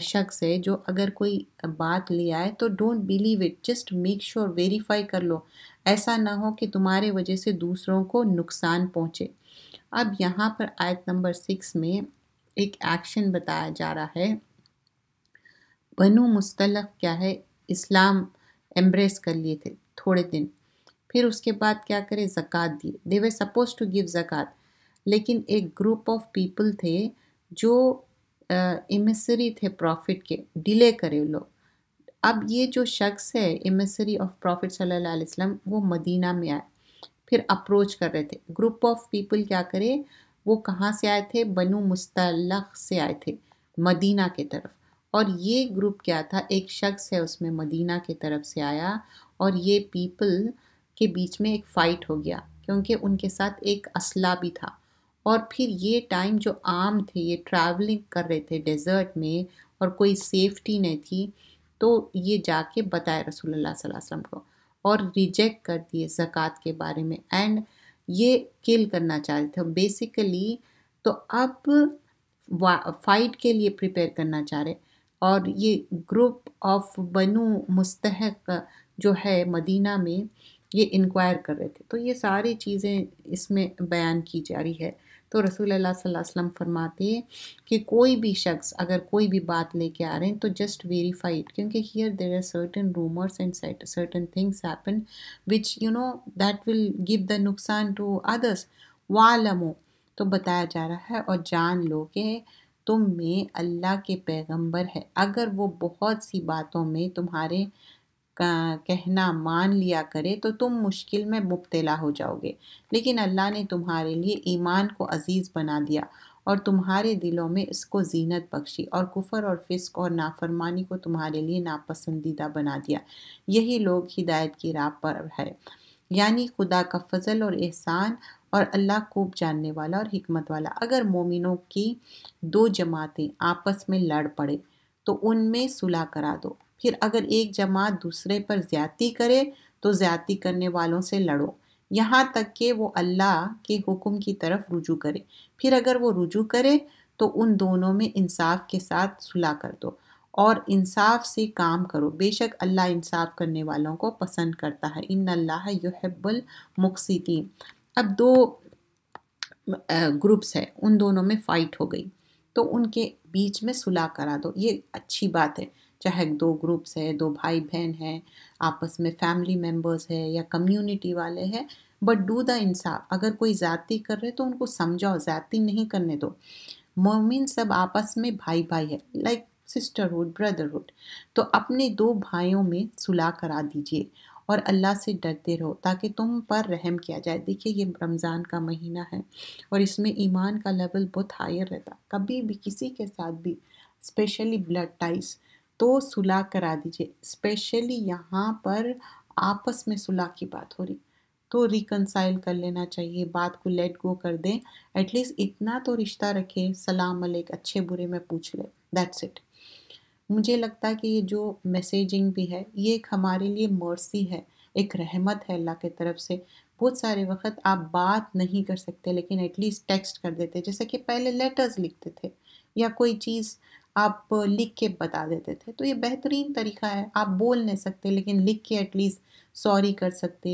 شخص ہے جو اگر کوئی بات لے آئے تو don't believe it, just make sure, verify کر لو، ایسا نہ ہو کہ تمہارے وجہ سے دوسروں کو نقصان پہنچے۔ اب یہاں پر آیت نمبر 6 میں ایک ایکشن بتایا جا رہا ہے۔ بنو مستلق کیا ہے، اسلام ایمبریس کر لیے تھے تھوڑے دن، پھر اس کے بعد کیا کرے، زکوٰۃ دی، دے were supposed to give زکوٰۃ، لیکن ایک گروپ آف پیپل تھے جو ایمسری تھے پروفٹ کے، ڈیلے کرے لوگ۔ اب یہ جو شخص ہے ایمسری آف پروفٹ صلی اللہ علیہ وسلم، وہ مدینہ میں آئے، پھر اپروچ کر رہے تھے۔ گروپ آف پیپل کیا کرے، وہ کہاں سے آئے تھے؟ بنو مستلق سے آئے تھے مدینہ کے طرف، اور یہ گروپ کیا تھا، ایک شخص ہے اس میں مدینہ کے طرف سے آیا، اور یہ پیپل کے بیچ میں ایک فائٹ ہو گیا کیونکہ ان کے ساتھ ایک اسلحہ بھی تھا، اور پھر یہ ٹائم جو عام تھے، یہ ٹریولنگ کر رہے تھے ڈیزرٹ میں اور کوئی سیفٹی نہیں تھی، تو یہ جا کے بتائے رسول اللہ صلی اللہ علیہ وسلم کو، اور ریجیکٹ کر دیے زکوٰۃ کے بارے میں، اینڈ یہ کل کرنا چاہتے تھے بیسیکلی، تو اب فائٹ کے لیے پریپیئر کرنا چاہ رہے، اور یہ گروپ آف بنو مستحق جو ہے مدینہ میں، یہ انکوائر کر رہے تھے۔ تو یہ ساری چیزیں اس میں بیان کی جا رہی ہے۔ تو رسول اللہ صلی اللہ علیہ وسلم فرماتے ہیں کہ کوئی بھی شخص اگر کوئی بھی بات لے کے آ رہے ہیں تو جسٹ ویریفائی اٹ، کیونکہ here there are certain rumours and certain things happen which that will give the نقصان ٹو ادرس۔ وَاعْلَمُوا، تو بتایا جا رہا ہے، اور جان لو کہ تم میں اللہ کے پیغمبر ہے، اگر وہ بہت سی باتوں میں تمہارے کہنا مان لیا کرے تو تم مشکل میں مبتلا ہو جاؤ گے، لیکن اللہ نے تمہارے لیے ایمان کو عزیز بنا دیا اور تمہارے دلوں میں اس کو زینت بخشی، اور کفر اور فسق اور نافرمانی کو تمہارے لیے ناپسندیدہ بنا دیا۔ یہی لوگ ہدایت کی راہ پر ہے، یعنی خدا کا فضل اور احسان، اور اللہ خوب جاننے والا اور حکمت والا۔ اگر مومنوں کی دو جماعتیں آپس میں لڑ پڑے تو ان میں صلح کرا دو، پھر اگر ایک جماعت دوسرے پر زیادتی کرے تو زیادتی کرنے والوں سے لڑو، یہاں تک کہ وہ اللہ کے حکم کی طرف رجوع کرے، پھر اگر وہ رجوع کرے تو ان دونوں میں انصاف کے ساتھ صلح کر دو، اور انصاف سے کام کرو، بے شک اللہ انصاف کرنے والوں کو پسند کرتا ہے، ان اللہ یحب المقسطین۔ اب دو گروپس ہے، ان دونوں میں فائٹ ہو گئی، تو ان کے بیچ میں صلح کرا دو، یہ اچھی بات ہے، چاہے دو گروپس ہے، دو بھائی بہن ہیں، آپس میں فیملی ممبرز ہے یا کمیونٹی والے ہیں، بٹ ڈو دا انصاف۔ اگر کوئی زیادتی کر رہے تو ان کو سمجھاؤ، زیادتی نہیں کرنے دو۔ مومن سب آپس میں بھائی بھائی ہے، لائک سسٹرہڈ، بردرہڈ، تو اپنے دو بھائیوں میں صلح کرا دیجئے اور اللہ سے ڈرتے رہو تاکہ تم پر رحم کیا جائے۔ دیکھیے یہ رمضان کا مہینہ ہے اور اس میں ایمان کا لیول بہت ہائر رہتا، کبھی بھی کسی کے ساتھ بھی اسپیشلی بلڈ ٹائز تو صلح کرا دیجئے، اسپیشلی یہاں پر آپس میں صلح کی بات ہو رہی، تو ریکنسائل کر لینا چاہیے، بات کو لیٹ گو کر دیں، ایٹ لیسٹ اتنا تو رشتہ رکھے، سلام علیک اچھے برے میں پوچھ لے، دیٹس اٹ۔ مجھے لگتا ہے کہ یہ جو میسیجنگ بھی ہے یہ ایک ہمارے لیے مرسی ہے، ایک رحمت ہے اللہ کی طرف سے۔ بہت سارے وقت آپ بات نہیں کر سکتے لیکن ایٹ لیسٹ ٹیکسٹ کر دیتے، جیسے کہ پہلے لیٹرز لکھتے تھے یا کوئی چیز آپ لکھ کے بتا دیتے تھے، تو یہ بہترین طریقہ ہے۔ آپ بول نہیں سکتے لیکن لکھ کے ایٹ لیسٹ سوری کر سکتے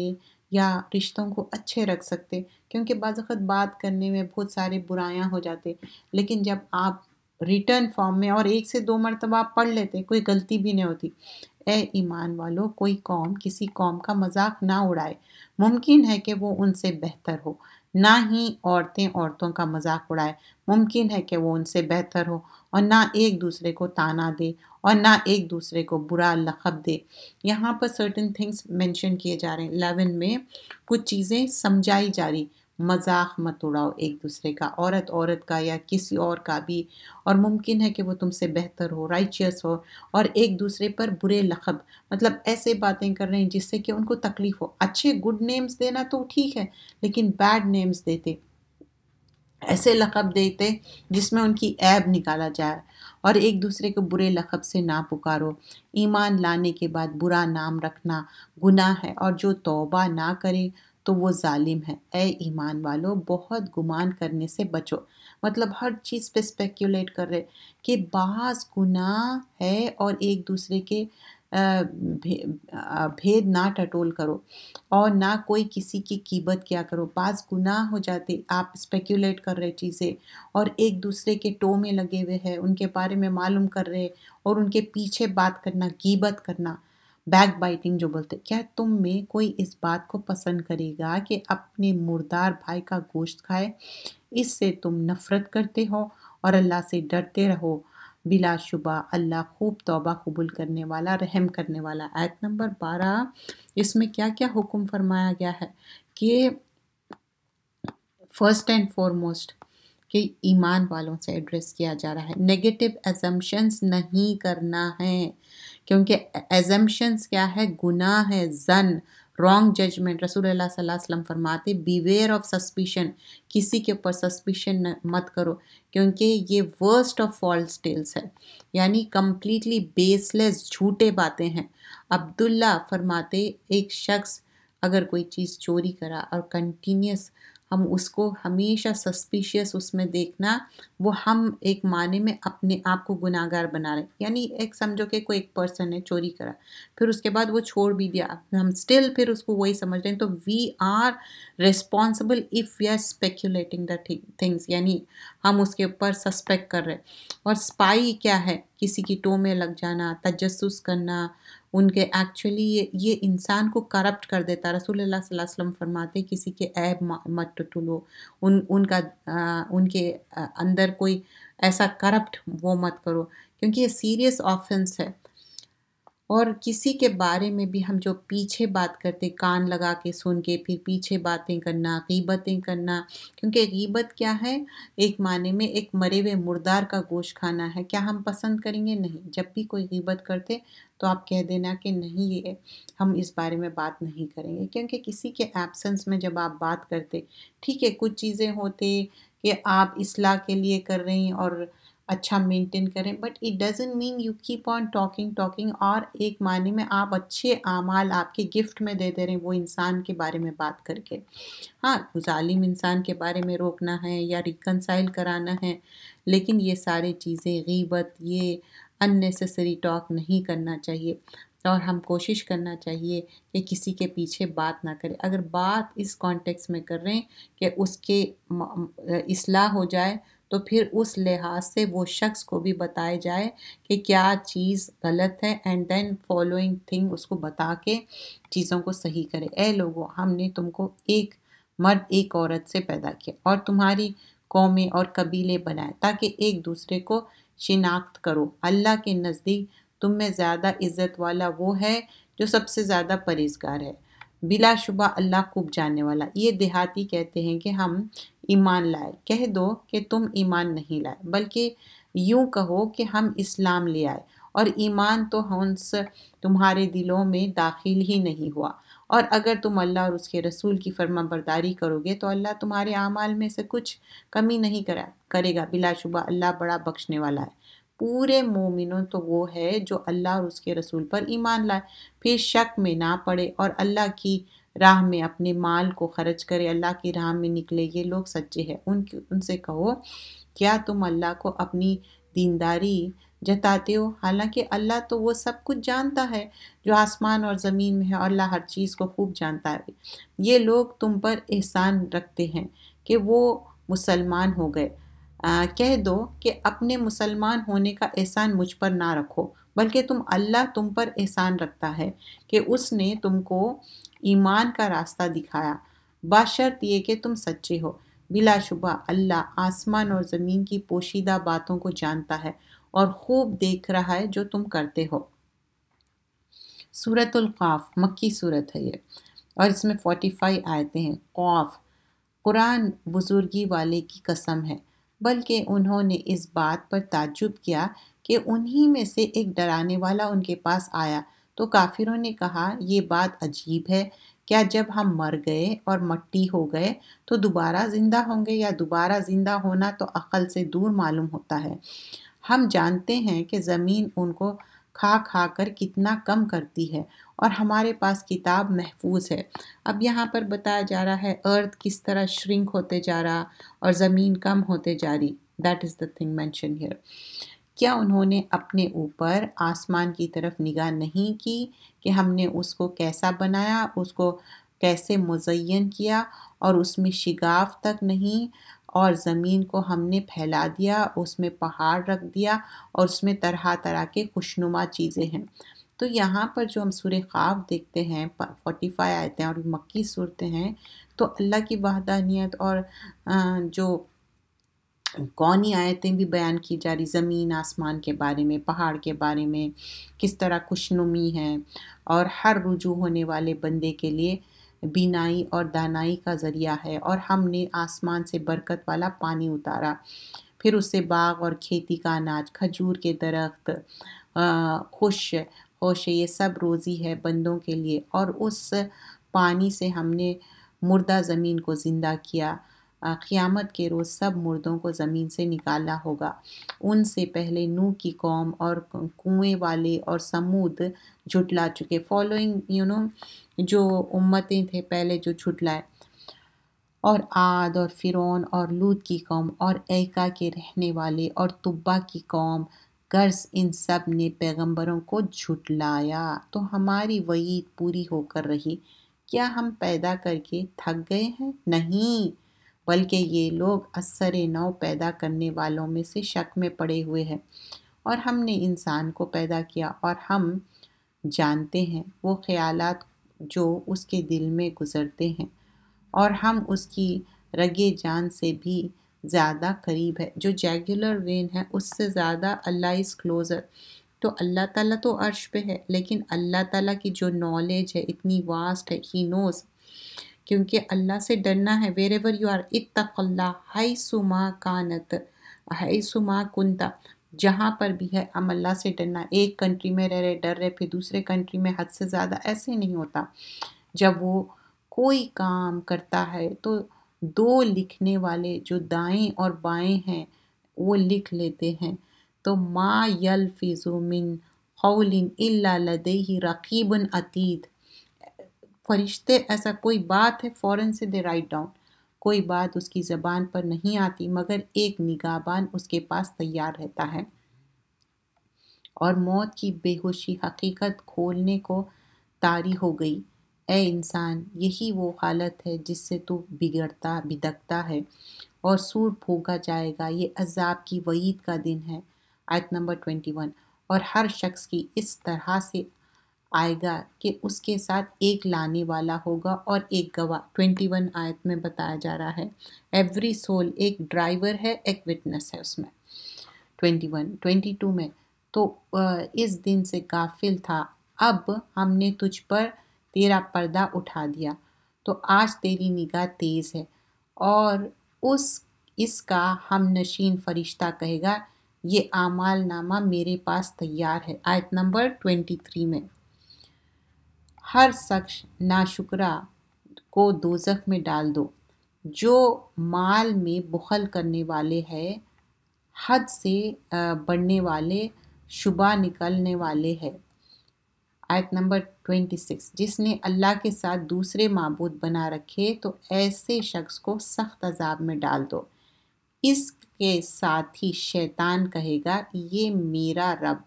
یا رشتوں کو اچھے رکھ سکتے، کیونکہ بعض وقت بات کرنے میں بہت سارے برائیاں ہو جاتے، لیکن جب آپ ریٹرن فارم میں اور 1 سے 2 مرتبہ آپ پڑھ لیتے، کوئی غلطی بھی نہیں ہوتی۔ اے ایمان والو، کوئی قوم کسی قوم کا مذاق نہ اڑائے، ممکن ہے کہ وہ ان سے بہتر ہو، نہ ہی عورتیں عورتوں کا مذاق اڑائے، ممکن ہے کہ وہ ان سے بہتر ہو، اور نہ ایک دوسرے کو طعنہ دے اور نہ ایک دوسرے کو برا لقب دے۔ یہاں پر سرٹن تھنگس مینشن کیے جا رہے ہیں، 11 میں کچھ چیزیں سمجھائی جا رہی، مذاق مت اڑاؤ ایک دوسرے کا، عورت کا یا کسی اور کا بھی، اور ممکن ہے کہ وہ تم سے بہتر ہو، رائچیس ہو، اور ایک دوسرے پر برے لقب، مطلب ایسے باتیں کر رہے ہیں جس سے کہ ان کو تکلیف ہو۔ اچھے گڈ نیمز دینا تو ٹھیک ہے، لیکن بیڈ نیمز دیتے، ایسے لقب دیتے جس میں ان کی عیب نکالا جائے، اور ایک دوسرے کو برے لقب سے نہ پکارو۔ ایمان لانے کے بعد برا نام رکھنا گناہ ہے، اور جو توبہ نہ کرے تو وہ ظالم ہے۔ اے ایمان والو، بہت گمان کرنے سے بچو، مطلب ہر چیز پہ اسپیکولیٹ کر رہے کہ بعض گناہ ہے، اور ایک دوسرے کے بھید نہ ٹٹول کرو، اور نہ کوئی کسی کی غیبت کیا کرو۔ بعض گناہ ہو جاتے، آپ اسپیکولیٹ کر رہے چیزیں، اور ایک دوسرے کے ٹو میں لگے ہوئے ہیں، ان کے بارے میں معلوم کر رہے، اور ان کے پیچھے بات کرنا، غیبت کرنا، بیک بائٹنگ جو بولتے۔ کیا تم میں کوئی اس بات کو پسند کرے گا کہ اپنے مردار بھائی کا گوشت کھائے؟ اس سے تم نفرت کرتے ہو، اور اللہ سے ڈرتے رہو، بلا شبہ اللہ خوب توبہ قبول کرنے والا، رحم کرنے والا۔ آیت نمبر 12، اس میں کیا کیا حکم فرمایا گیا ہے کہ فرسٹ اینڈ فورموسٹ کہ ایمان والوں سے ایڈریس کیا جا رہا ہے، نیگیٹو ایزمپشنز نہیں کرنا ہے، کیونکہ ایزمپشنز کیا ہے؟ گناہ ہے، ظن، رانگ ججمنٹ۔ رسول اللہ صلی اللہ علیہ وسلم فرماتے بیویئر آف سسپیشن، کسی کے اوپر سسپیشن مت کرو، کیونکہ یہ ورسٹ آف فالس ٹیلز ہے، یعنی کمپلیٹلی بیس لیس جھوٹے باتیں ہیں۔ عبداللہ فرماتے ایک شخص اگر کوئی چیز چوری کرا اور کنٹینیوس ہم اس کو ہمیشہ سسپیشیس اس میں دیکھنا، وہ ہم ایک معنی میں اپنے آپ کو گناہ گار بنا رہے، یعنی ایک سمجھو کہ کوئی ایک پرسن نے چوری کرا، پھر اس کے بعد وہ چھوڑ بھی دیا، ہم سٹل پھر اس کو وہی سمجھ رہے ہیں، تو we are responsible if we are speculating the things, یعنی ہم اس کے اوپر سسپیکٹ کر رہے۔ اور اسپائی کیا ہے؟ کسی کی ٹو میں لگ جانا، تجسس کرنا، ان کے ایکچولی یہ انسان کو کرپٹ کر دیتا۔ رسول اللہ صلی اللہ علیہ وسلم فرماتے کسی کے عیب مت ٹٹولو، ان کے اندر کوئی ایسا کرپٹ وہ مت کرو، کیونکہ یہ سیریس آفنس ہے۔ اور کسی کے بارے میں بھی ہم جو پیچھے بات کرتے، کان لگا کے سن کے پھر پیچھے باتیں کرنا، غیبتیں کرنا، کیونکہ غیبت کیا ہے؟ ایک معنی میں ایک مرے ہوئے مردار کا گوشت کھانا ہے۔ کیا ہم پسند کریں گے؟ نہیں۔ جب بھی کوئی غیبت کرتے تو آپ کہہ دینا کہ نہیں، یہ ہم اس بارے میں بات نہیں کریں گے، کیونکہ کسی کے ایبسنس میں جب آپ بات کرتے، ٹھیک ہے کچھ چیزیں ہوتے کہ آپ اصلاح کے لیے کر رہے ہیں اور اچھا مینٹین کریں، but it doesn't mean you keep on talking, اور ایک معنی میں آپ اچھے اعمال آپ کے گفٹ میں دے دے رہے ہیں وہ انسان کے بارے میں بات کر کے۔ ہاں، ظالم انسان کے بارے میں روکنا ہے یا ریکنسائل کرانا ہے، لیکن یہ سارے چیزیں غیبت، یہ اننیسیسری ٹاک نہیں کرنا چاہیے، اور ہم کوشش کرنا چاہیے کہ کسی کے پیچھے بات نہ کرے۔ اگر بات اس کانٹیکس میں کر رہے ہیں کہ اس کے اصلاح ہو جائے، تو پھر اس لحاظ سے وہ شخص کو بھی بتائے جائے کہ کیا چیز غلط ہے، اینڈ دین فالوئنگ تھنگ اس کو بتا کے چیزوں کو صحیح کرے۔ اے لوگو، ہم نے تم کو ایک مرد ایک عورت سے پیدا کیا، اور تمہاری قومیں اور قبیلے بنائے تاکہ ایک دوسرے کو شناخت کرو۔ اللہ کے نزدیک تم میں زیادہ عزت والا وہ ہے جو سب سے زیادہ پرہیزگار ہے، بلا شبہ اللہ خوب جاننے والا۔ یہ دیہاتی کہتے ہیں کہ ہم ایمان لائے، کہہ دو کہ تم ایمان نہیں لائے، بلکہ یوں کہو کہ ہم اسلام لے آئے، اور ایمان تو ہنس تمہارے دلوں میں داخل ہی نہیں ہوا، اور اگر تم اللہ اور اس کے رسول کی فرما برداری کرو گے تو اللہ تمہارے اعمال میں سے کچھ کمی نہیں کرے گا، بلا شبہ اللہ بڑا بخشنے والا ہے۔ پورے مومنوں تو وہ ہے جو اللہ اور اس کے رسول پر ایمان لائے، پھر شک میں نہ پڑے اور اللہ کی راہ میں اپنے مال کو خرچ کرے، اللہ کی راہ میں نکلے، یہ لوگ سچے ہیں۔ ان سے کہو کیا تم اللہ کو اپنی دینداری جتاتے ہو، حالانکہ اللہ تو وہ سب کچھ جانتا ہے جو آسمان اور زمین میں ہے، اور اللہ ہر چیز کو خوب جانتا ہے۔ یہ لوگ تم پر احسان رکھتے ہیں کہ وہ مسلمان ہو گئے، کہہ دو کہ اپنے مسلمان ہونے کا احسان مجھ پر نہ رکھو، بلکہ اللہ تم پر احسان رکھتا ہے کہ اس نے تم کو ایمان کا راستہ دکھایا، بشرط یہ کہ تم سچے ہو۔ بلا شبہ اللہ آسمان اور زمین کی پوشیدہ باتوں کو جانتا ہے اور خوب دیکھ رہا ہے جو تم کرتے ہو۔ سورۃ القاف مکی سورت ہے یہ، اور اس میں 45 آیتیں ہیں۔ قاف، قرآن بزرگی والے کی قسم ہے، بلکہ انہوں نے اس بات پر تعجب کیا کہ انہی میں سے ایک ڈرانے والا ان کے پاس آیا تو کافروں نے کہا یہ بات عجیب ہے، کیا جب ہم مر گئے اور مٹی ہو گئے تو دوبارہ زندہ ہوں گے؟ یا دوبارہ زندہ ہونا تو عقل سے دور معلوم ہوتا ہے۔ ہم جانتے ہیں کہ زمین ان کو کھا کھا کر کتنا کم کرتی ہے اور ہمارے پاس کتاب محفوظ ہے۔ اب یہاں پر بتایا جا رہا ہے ارتھ کس طرح شرنک ہوتے جا رہا اور زمین کم ہوتے جا رہی۔ That is the thing mentioned here۔ کیا انہوں نے اپنے اوپر آسمان کی طرف نگاہ نہیں کی کہ ہم نے اس کو کیسا بنایا، اس کو کیسے مزین کیا، اور اس میں شگاف تک نہیں، اور زمین کو ہم نے پھیلا دیا، اس میں پہاڑ رکھ دیا، اور اس میں طرح طرح کے خوشنما چیزیں ہیں۔ تو یہاں پر جو ہم سورہ قاف دیکھتے ہیں 45 آیتیں اور مکی صورتیں ہیں، تو اللہ کی وحدانیت اور جو کونی آیتیں بھی بیان کی جا رہی، زمین آسمان کے بارے میں، پہاڑ کے بارے میں، کس طرح خوشنمی ہے، اور ہر رجوع ہونے والے بندے کے لیے بینائی اور دانائی کا ذریعہ ہے، اور ہم نے آسمان سے برکت والا پانی اتارا، پھر اس سے باغ اور کھیتی کا اناج، کھجور کے درخت، خوش یہ سب روزی ہے بندوں کے لیے، اور اس پانی سے ہم نے مردہ زمین کو زندہ کیا۔ قیامت کے روز سب مردوں کو زمین سے نکالا ہوگا۔ ان سے پہلے نوح کی قوم اور کنویں والے اور سمود جھٹلا چکے، فالوئنگ جو امتیں تھے پہلے جو جھٹلائے، اور عاد اور فرعون اور لوط کی قوم اور ایکا کے رہنے والے اور تبا کی قوم، غرض ان سب نے پیغمبروں کو جھٹلایا تو ہماری وعید پوری ہو کر رہی۔ کیا ہم پیدا کر کے تھک گئے ہیں؟ نہیں، بلکہ یہ لوگ اثر نو پیدا کرنے والوں میں سے شک میں پڑے ہوئے ہیں۔ اور ہم نے انسان کو پیدا کیا اور ہم جانتے ہیں وہ خیالات جو اس کے دل میں گزرتے ہیں، اور ہم اس کی رگے جان سے بھی زیادہ قریب ہے۔ جو جیگولر وین ہے اس سے زیادہ اللہ از کلوزر۔ تو اللہ تعالیٰ تو عرش پہ ہے، لیکن اللہ تعالیٰ کی جو نالج ہے اتنی واسٹ ہے، ہی نوز، کیونکہ اللہ سے ڈرنا ہے۔ wherever you are اتق اللہ حیث ما کانت حیث ما کنت، جہاں پر بھی ہے ہم اللہ سے ڈرنا۔ ایک کنٹری میں رہ رہے ڈر رہے، پھر دوسرے کنٹری میں حد سے زیادہ، ایسے نہیں ہوتا۔ جب وہ کوئی کام کرتا ہے تو دو لکھنے والے جو دائیں اور بائیں ہیں وہ لکھ لیتے ہیں۔ تو ما یلفظ من قول الا لدیہ رقیب عتید، فرشتے ایسا کوئی بات ہے فوراً سے دے رائٹ ڈاؤن، کوئی بات اس کی زبان پر نہیں آتی مگر ایک نگہبان اس کے پاس تیار رہتا ہے۔ اور موت کی بے ہوشی حقیقت کھولنے کو طاری ہو گئی۔ اے انسان، یہی وہ حالت ہے جس سے تو بھٹکتا ہے، اور سور پھونکا جائے گا۔ یہ عذاب کی وعید کا دن ہے۔ آیت نمبر 21۔ اور ہر شخص کی اس طرح سے آئے گا کہ اس کے ساتھ ایک لانے والا ہوگا اور ایک گواہ۔ 21 آیت میں بتایا جا رہا ہے ایوری سول ایک ڈرائیور ہے، ایک وٹنس ہے اس میں۔ 22 میں تو اس دن سے غافل تھا، اب ہم نے تجھ پر تیرا پردہ اٹھا دیا، تو آج تیری نگاہ تیز ہے۔ اور اس کا ہم نشین فرشتہ کہے گا یہ اعمال نامہ میرے پاس تیار ہے۔ آیت نمبر 23 میں ہر شخص ناشکرا کو دوزخ میں ڈال دو، جو مال میں بخل کرنے والے ہیں، حد سے بڑھنے والے، شبہ نکلنے والے ہیں۔ آیت نمبر 26، جس نے اللہ کے ساتھ دوسرے معبود بنا رکھے تو ایسے شخص کو سخت عذاب میں ڈال دو۔ اس کے ساتھ ہی شیطان کہے گا، یہ میرا رب،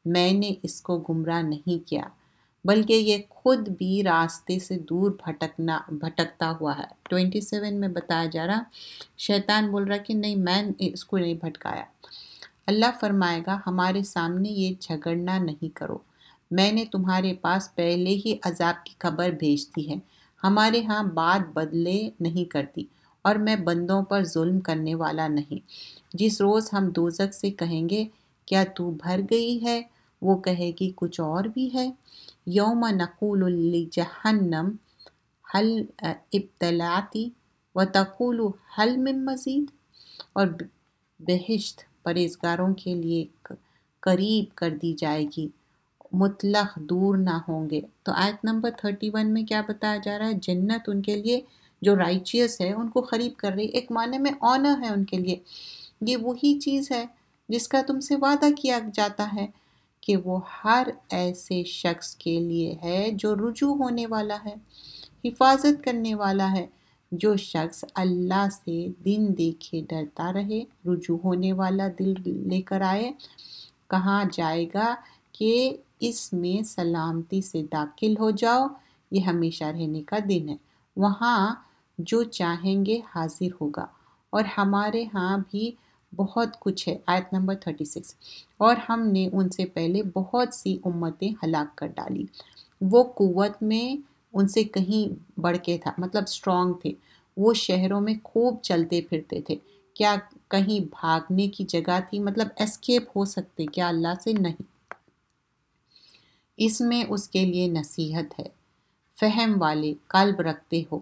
میں نے اس کو گمراہ نہیں کیا، بلکہ یہ خود بھی راستے سے دور بھٹکتا ہوا ہے۔ 27 میں بتایا جا رہا، شیطان بول رہا کہ نہیں، میں اس کو نہیں بھٹکایا۔ اللہ فرمائے گا، ہمارے سامنے یہ جھگڑنا نہیں کرو، میں نے تمہارے پاس پہلے ہی عذاب کی خبر بھیج دی ہے، ہمارے ہاں بات بدلے نہیں کرتی، اور میں بندوں پر ظلم کرنے والا نہیں۔ جس روز ہم دوزخ سے کہیں گے، کیا تو بھر گئی ہے؟ وہ کہے گی، کچھ اور بھی ہے۔ یوم نقول لجہنم حل ابتلاتی وتقول حل من مزید، اور بہشت پرہیزگاروں کے لیے قریب کر دی جائے گی، مطلق دور نہ ہوں گے۔ تو آیت نمبر 31 میں کیا بتایا جا رہا ہے؟ جنت ان کے لیے جو رائچیس ہے ان کو قریب کر رہی، ایک معنی میں آنر ہے ان کے لیے۔ یہ وہی چیز ہے جس کا تم سے وعدہ کیا جاتا ہے کہ وہ ہر ایسے شخص کے لیے ہے جو رجوع ہونے والا ہے، حفاظت کرنے والا ہے۔ جو شخص اللہ سے دن دیکھے ڈرتا رہے، رجوع ہونے والا دل لے کر آئے، کہاں جائے گا کہ اس میں سلامتی سے داخل ہو جاؤ، یہ ہمیشہ رہنے کا دن ہے، وہاں جو چاہیں گے حاضر ہوگا، اور ہمارے ہاں بھی بہت کچھ ہے۔ آیت نمبر 36، اور ہم نے ان سے پہلے بہت سی امتیں ہلاک کر ڈالی، وہ قوت میں ان سے کہیں بڑھ کے تھا، مطلب اسٹرانگ تھے، وہ شہروں میں خوب چلتے پھرتے تھے، کیا کہیں بھاگنے کی جگہ تھی؟ مطلب اسکیپ ہو سکتے کیا اللہ سے؟ نہیں۔ اس میں اس کے لیے نصیحت ہے، فہم والے قلب رکھتے ہو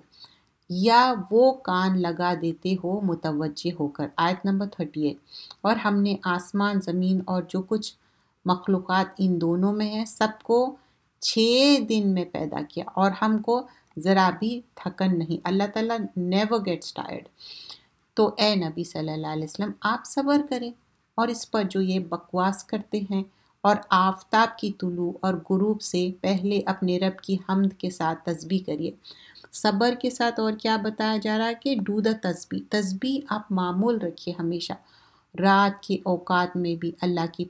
یا وہ کان لگا دیتے ہو متوجہ ہو کر۔ آیت نمبر 38، اور ہم نے آسمان، زمین اور جو کچھ مخلوقات ان دونوں میں ہے سب کو 6 دن میں پیدا کیا، اور ہم کو ذرا بھی تھکن نہیں۔ اللہ تعالیٰ نیور گیٹس ٹائرڈ۔ تو اے نبی صلی اللہ علیہ وسلم، آپ صبر کریں، اور اس پر جو یہ بکواس کرتے ہیں، اور آفتاب کی طلوع اور غروب سے پہلے اپنے رب کی حمد کے ساتھ تسبیح کریے۔ صبر کے ساتھ اور کیا بتایا جا رہا ہے کہ ڈو دا تسبیح، تسبیح آپ معمول رکھیے ہمیشہ، رات کے اوقات میں بھی اللہ کی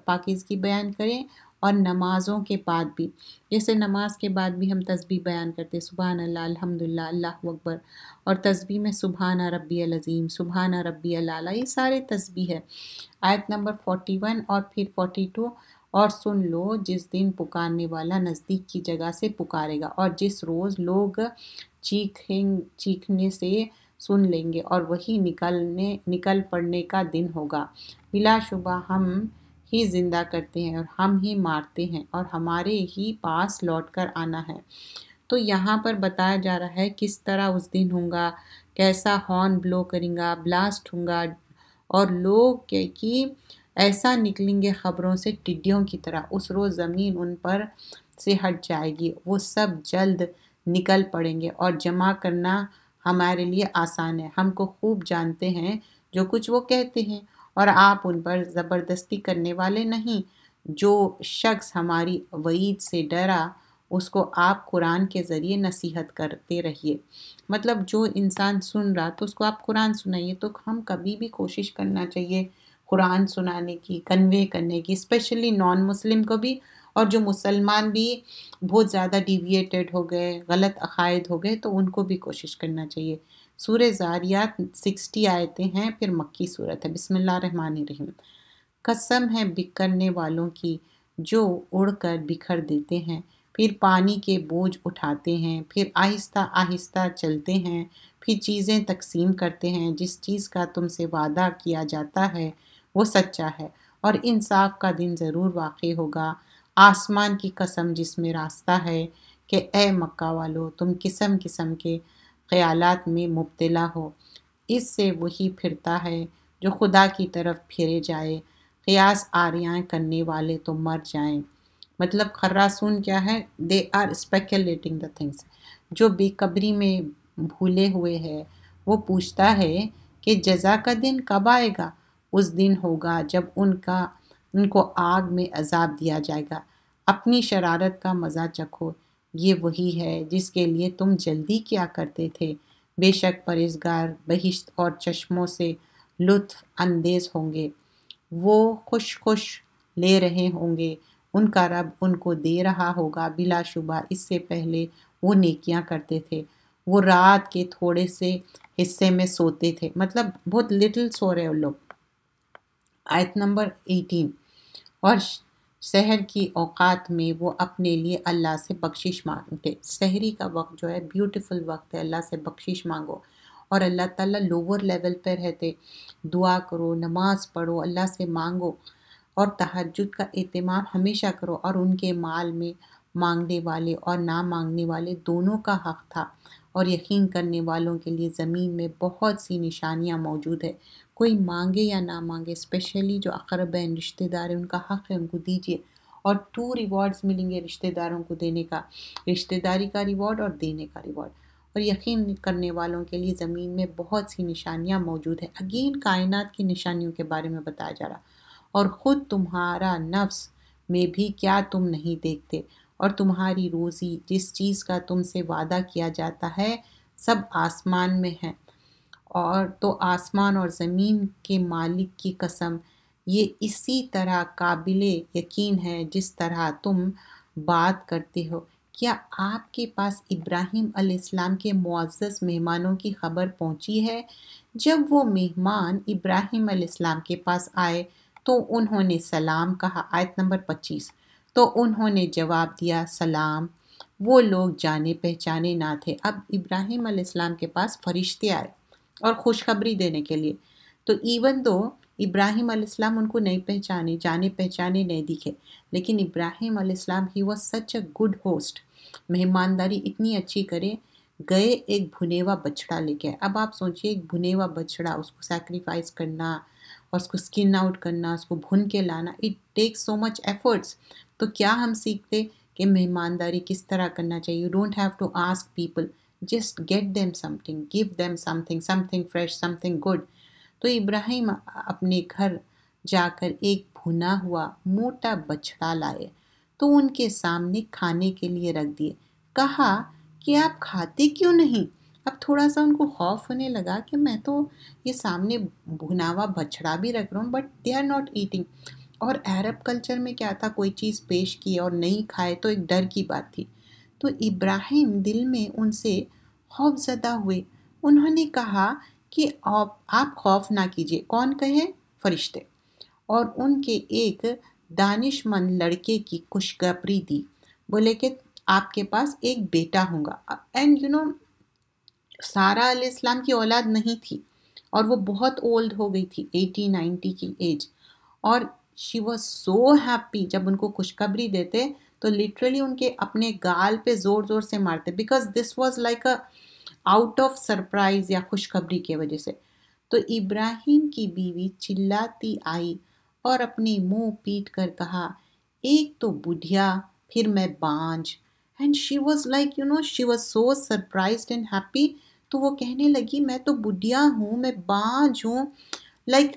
پاکیزگی بیان کریں، اور نمازوں کے بعد بھی، جیسے نماز کے بعد بھی ہم تسبیح بیان کرتے، سبحان اللہ، الحمدللہ، اللہ اکبر، اور تسبیح میں سبحان ربی العظیم، سبحان ربی الاعلیٰ، یہ سارے تسبیح ہے۔ آیت نمبر 41 اور پھر 42، اور سن لو جس دن پکارنے والا نزدیک کی جگہ سے پکارے گا، اور جس روز لوگ چیخنے سے سن لیں گے، اور وہی نکل پڑنے کا دن ہوگا۔ بلا شبہ ہم ہی زندہ کرتے ہیں اور ہم ہی مارتے ہیں، اور ہمارے ہی پاس لوٹ کر آنا ہے۔ تو یہاں پر بتایا جا رہا ہے کس طرح اس دن ہوگا، کیسا ہارن بلو کریں گا، بلاسٹ ہوگا، اور لوگ کہ ایسا نکلیں گے خبروں سے ٹڈیوں کی طرح، اس روز زمین ان پر سے ہٹ جائے گی، وہ سب جلد نکل پڑیں گے، اور جمع کرنا ہمارے لیے آسان ہے، ہم کو خوب جانتے ہیں جو کچھ وہ کہتے ہیں، اور آپ ان پر زبردستی کرنے والے نہیں۔ جو شخص ہماری وعید سے ڈرا، اس کو آپ قرآن کے ذریعے نصیحت کرتے رہیے، مطلب جو انسان سن رہا تو اس کو آپ قرآن سنائیے۔ تو ہم کبھی بھی کوشش کرنا چاہیے قرآن سنانے کی، کنوے کرنے کی، اسپیشلی نان مسلم کو بھی، اور جو مسلمان بھی بہت زیادہ ڈیویٹڈ ہو گئے، غلط عقائد ہو گئے، تو ان کو بھی کوشش کرنا چاہیے۔ سورہ زاریات 60 آیتیں ہیں، پھر مکی صورت ہے۔ بسم اللہ الرحمن الرحیم۔ قسم ہے بکھرنے والوں کی جو اڑ کر بکھر دیتے ہیں، پھر پانی کے بوجھ اٹھاتے ہیں، پھر آہستہ آہستہ چلتے ہیں، پھر چیزیں تقسیم کرتے ہیں، جس چیز کا تم سے وعدہ کیا جاتا ہے وہ سچا ہے، اور انصاف کا دن ضرور واقع ہوگا۔ آسمان کی قسم جس میں راستہ ہے، کہ اے مکہ والو، تم قسم قسم کے خیالات میں مبتلا ہو، اس سے وہی پھرتا ہے جو خدا کی طرف پھرے جائے، قیاس آریاں کرنے والے تو مر جائیں۔ مطلب خراسون کیا ہے؟ They are speculating the things. جو بے قبری میں بھولے ہوئے ہے وہ پوچھتا ہے کہ جزا کا دن کب آئے گا؟ اس دن ہوگا جب ان کو آگ میں عذاب دیا جائے گا. اپنی شرارت کا مزہ چکھو، یہ وہی ہے جس کے لیے تم جلدی کیا کرتے تھے. بے شک پرہیزگار بہشت اور چشموں سے لطف اندیز ہوں گے، وہ خوش لے رہے ہوں گے، ان کا رب ان کو دے رہا ہوگا. بلا شبہ اس سے پہلے وہ نیکیاں کرتے تھے، وہ رات کے تھوڑے سے حصے میں سوتے تھے، مطلب بہت لٹل سو رہے وہ لوگ. آیت نمبر 18. اور سحر کی اوقات میں وہ اپنے لیے اللہ سے بخشش مانگتے. سحری کا وقت جو ہے بیوٹیفل وقت ہے، اللہ سے بخشش مانگو. اور اللہ تعالیٰ لوور لیول پہ رہتے. دعا کرو، نماز پڑھو، اللہ سے مانگو، اور تہجد کا اہتمام ہمیشہ کرو. اور ان کے مال میں مانگنے والے اور نہ مانگنے والے دونوں کا حق تھا، اور یقین کرنے والوں کے لیے زمین میں بہت سی نشانیاں موجود ہے. کوئی مانگے یا نہ مانگے، اسپیشلی جو اقربین رشتہ دار ہیں ان کا حق ہے، ان کو دیجیے. اور 2 ریوارڈز ملیں گے رشتہ داروں کو دینے کا، رشتہ داری کا ریوارڈ اور دینے کا ریوارڈ. اور یقین کرنے والوں کے لیے زمین میں بہت سی نشانیاں موجود ہیں. اگین کائنات کی نشانیوں کے بارے میں بتایا جا رہا. اور خود تمہارا نفس میں بھی کیا تم نہیں دیکھتے، اور تمہاری روزی جس چیز کا تم سے وعدہ کیا جاتا ہے سب آسمان میں ہے. اور تو آسمان اور زمین کے مالک کی قسم، یہ اسی طرح قابل یقین ہے جس طرح تم بات کرتے ہو. کیا آپ کے پاس ابراہیم علیہ السلام کے معزز مہمانوں کی خبر پہنچی ہے؟ جب وہ مہمان ابراہیم علیہ السلام کے پاس آئے تو انہوں نے سلام کہا. آیت نمبر 25. تو انہوں نے جواب دیا سلام. وہ لوگ جانے پہچانے نہ تھے. اب ابراہیم علیہ السلام کے پاس فرشتے آئے اور خوشخبری دینے کے لیے. تو ایون دو ابراہیم علیہ السلام ان کو نہیں پہچانے، جانے پہچانے نہیں دکھے، لیکن ابراہیم علیہ السلام ہی was such a good host. مہمانداری اتنی اچھی کرے، گئے ایک بھنے ہوا بچڑا لے کے. اب آپ سوچئے ایک بھنے ہوا بچڑا، اس کو سیکریفائس کرنا اور اس کو اسکن آؤٹ کرنا، اس کو بھن کے لانا، it takes so much efforts. تو کیا ہم سیکھتے کہ مہمانداری کس طرح کرنا چاہیے؟ You don't have to ask people, just get them something, give them something fresh, something good. تو ابراہیم اپنے گھر جا کر ایک بھنا ہوا موٹا بچڑا لائے تو ان کے سامنے کھانے کے لیے رکھ دیے. کہا کہ آپ کھاتے کیوں نہیں؟ اب تھوڑا سا ان کو خوف ہونے لگا کہ میں تو یہ سامنے بھنا ہوا بچڑا بھی رکھ رہا ہوں but they are not eating. اور عرب کلچر میں کیا تھا، کوئی چیز پیش کی اور نہیں کھائے تو ایک ڈر کی بات تھی. تو ابراہیم دل میں ان سے خوف زدہ ہوئے. انہوں نے کہا کہ آپ خوف نہ کیجیے. کون کہے؟ فرشتے. اور ان کے ایک دانش مند لڑکے کی خوشخبری دی. بولے کہ آپ کے پاس ایک بیٹا ہوگا. اینڈ سارہ علیہ السلام کی اولاد نہیں تھی اور وہ بہت اولڈ ہو گئی تھی، 80-90 کی ایج. اور شی واز سو ہیپی. جب ان کو خوشخبری دیتے تو لٹرلی ان کے اپنے گال پہ زور زور سے مارتے، because this was like a out of surprise یا خوشخبری کی وجہ سے. تو ابراہیم کی بیوی چلاتی آئی اور اپنی منہ پیٹ کر کہا ایک تو بڑھیا پھر میں بانجھ. And she was like she was so surprised and happy. تو وہ کہنے لگی میں تو بڑھیا ہوں، میں بانجھ ہوں، like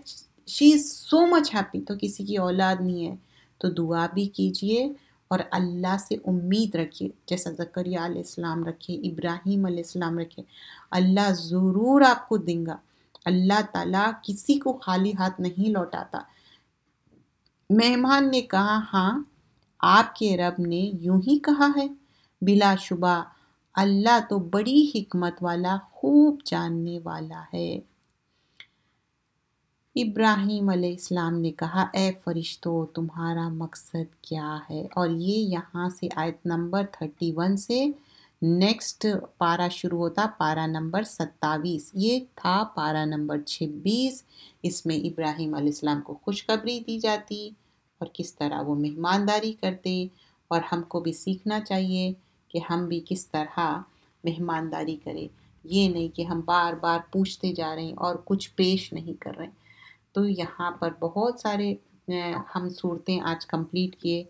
she is so much happy. تو کسی کی اولاد نہیں ہے تو دعا بھی کیجئے اور اللہ سے امید رکھیے، جیسا زکریا علیہ السلام رکھے، ابراہیم علیہ السلام رکھے. اللہ ضرور آپ کو دیں گا. اللہ تعالیٰ کسی کو خالی ہاتھ نہیں لوٹاتا. مہمان نے کہا ہاں آپ کے رب نے یوں ہی کہا ہے. بلا شبہ اللہ تو بڑی حکمت والا، خوب جاننے والا ہے. ابراہیم علیہ السلام نے کہا اے فرشتوں تمہارا مقصد کیا ہے؟ اور یہ یہاں سے آیت نمبر 31 سے نیکسٹ پارہ شروع ہوتا، پارہ نمبر 27. یہ تھا پارہ نمبر 26. اس میں ابراہیم علیہ السلام کو خوشخبری دی جاتی اور کس طرح وہ مہمانداری کرتے. اور ہم کو بھی سیکھنا چاہیے کہ ہم بھی کس طرح مہمانداری کریں. یہ نہیں کہ ہم بار بار پوچھتے جا رہے ہیں اور کچھ پیش نہیں کر رہے ہیں. تو یہاں پر بہت سارے ہم صورتیں آج کمپلیٹ کیے.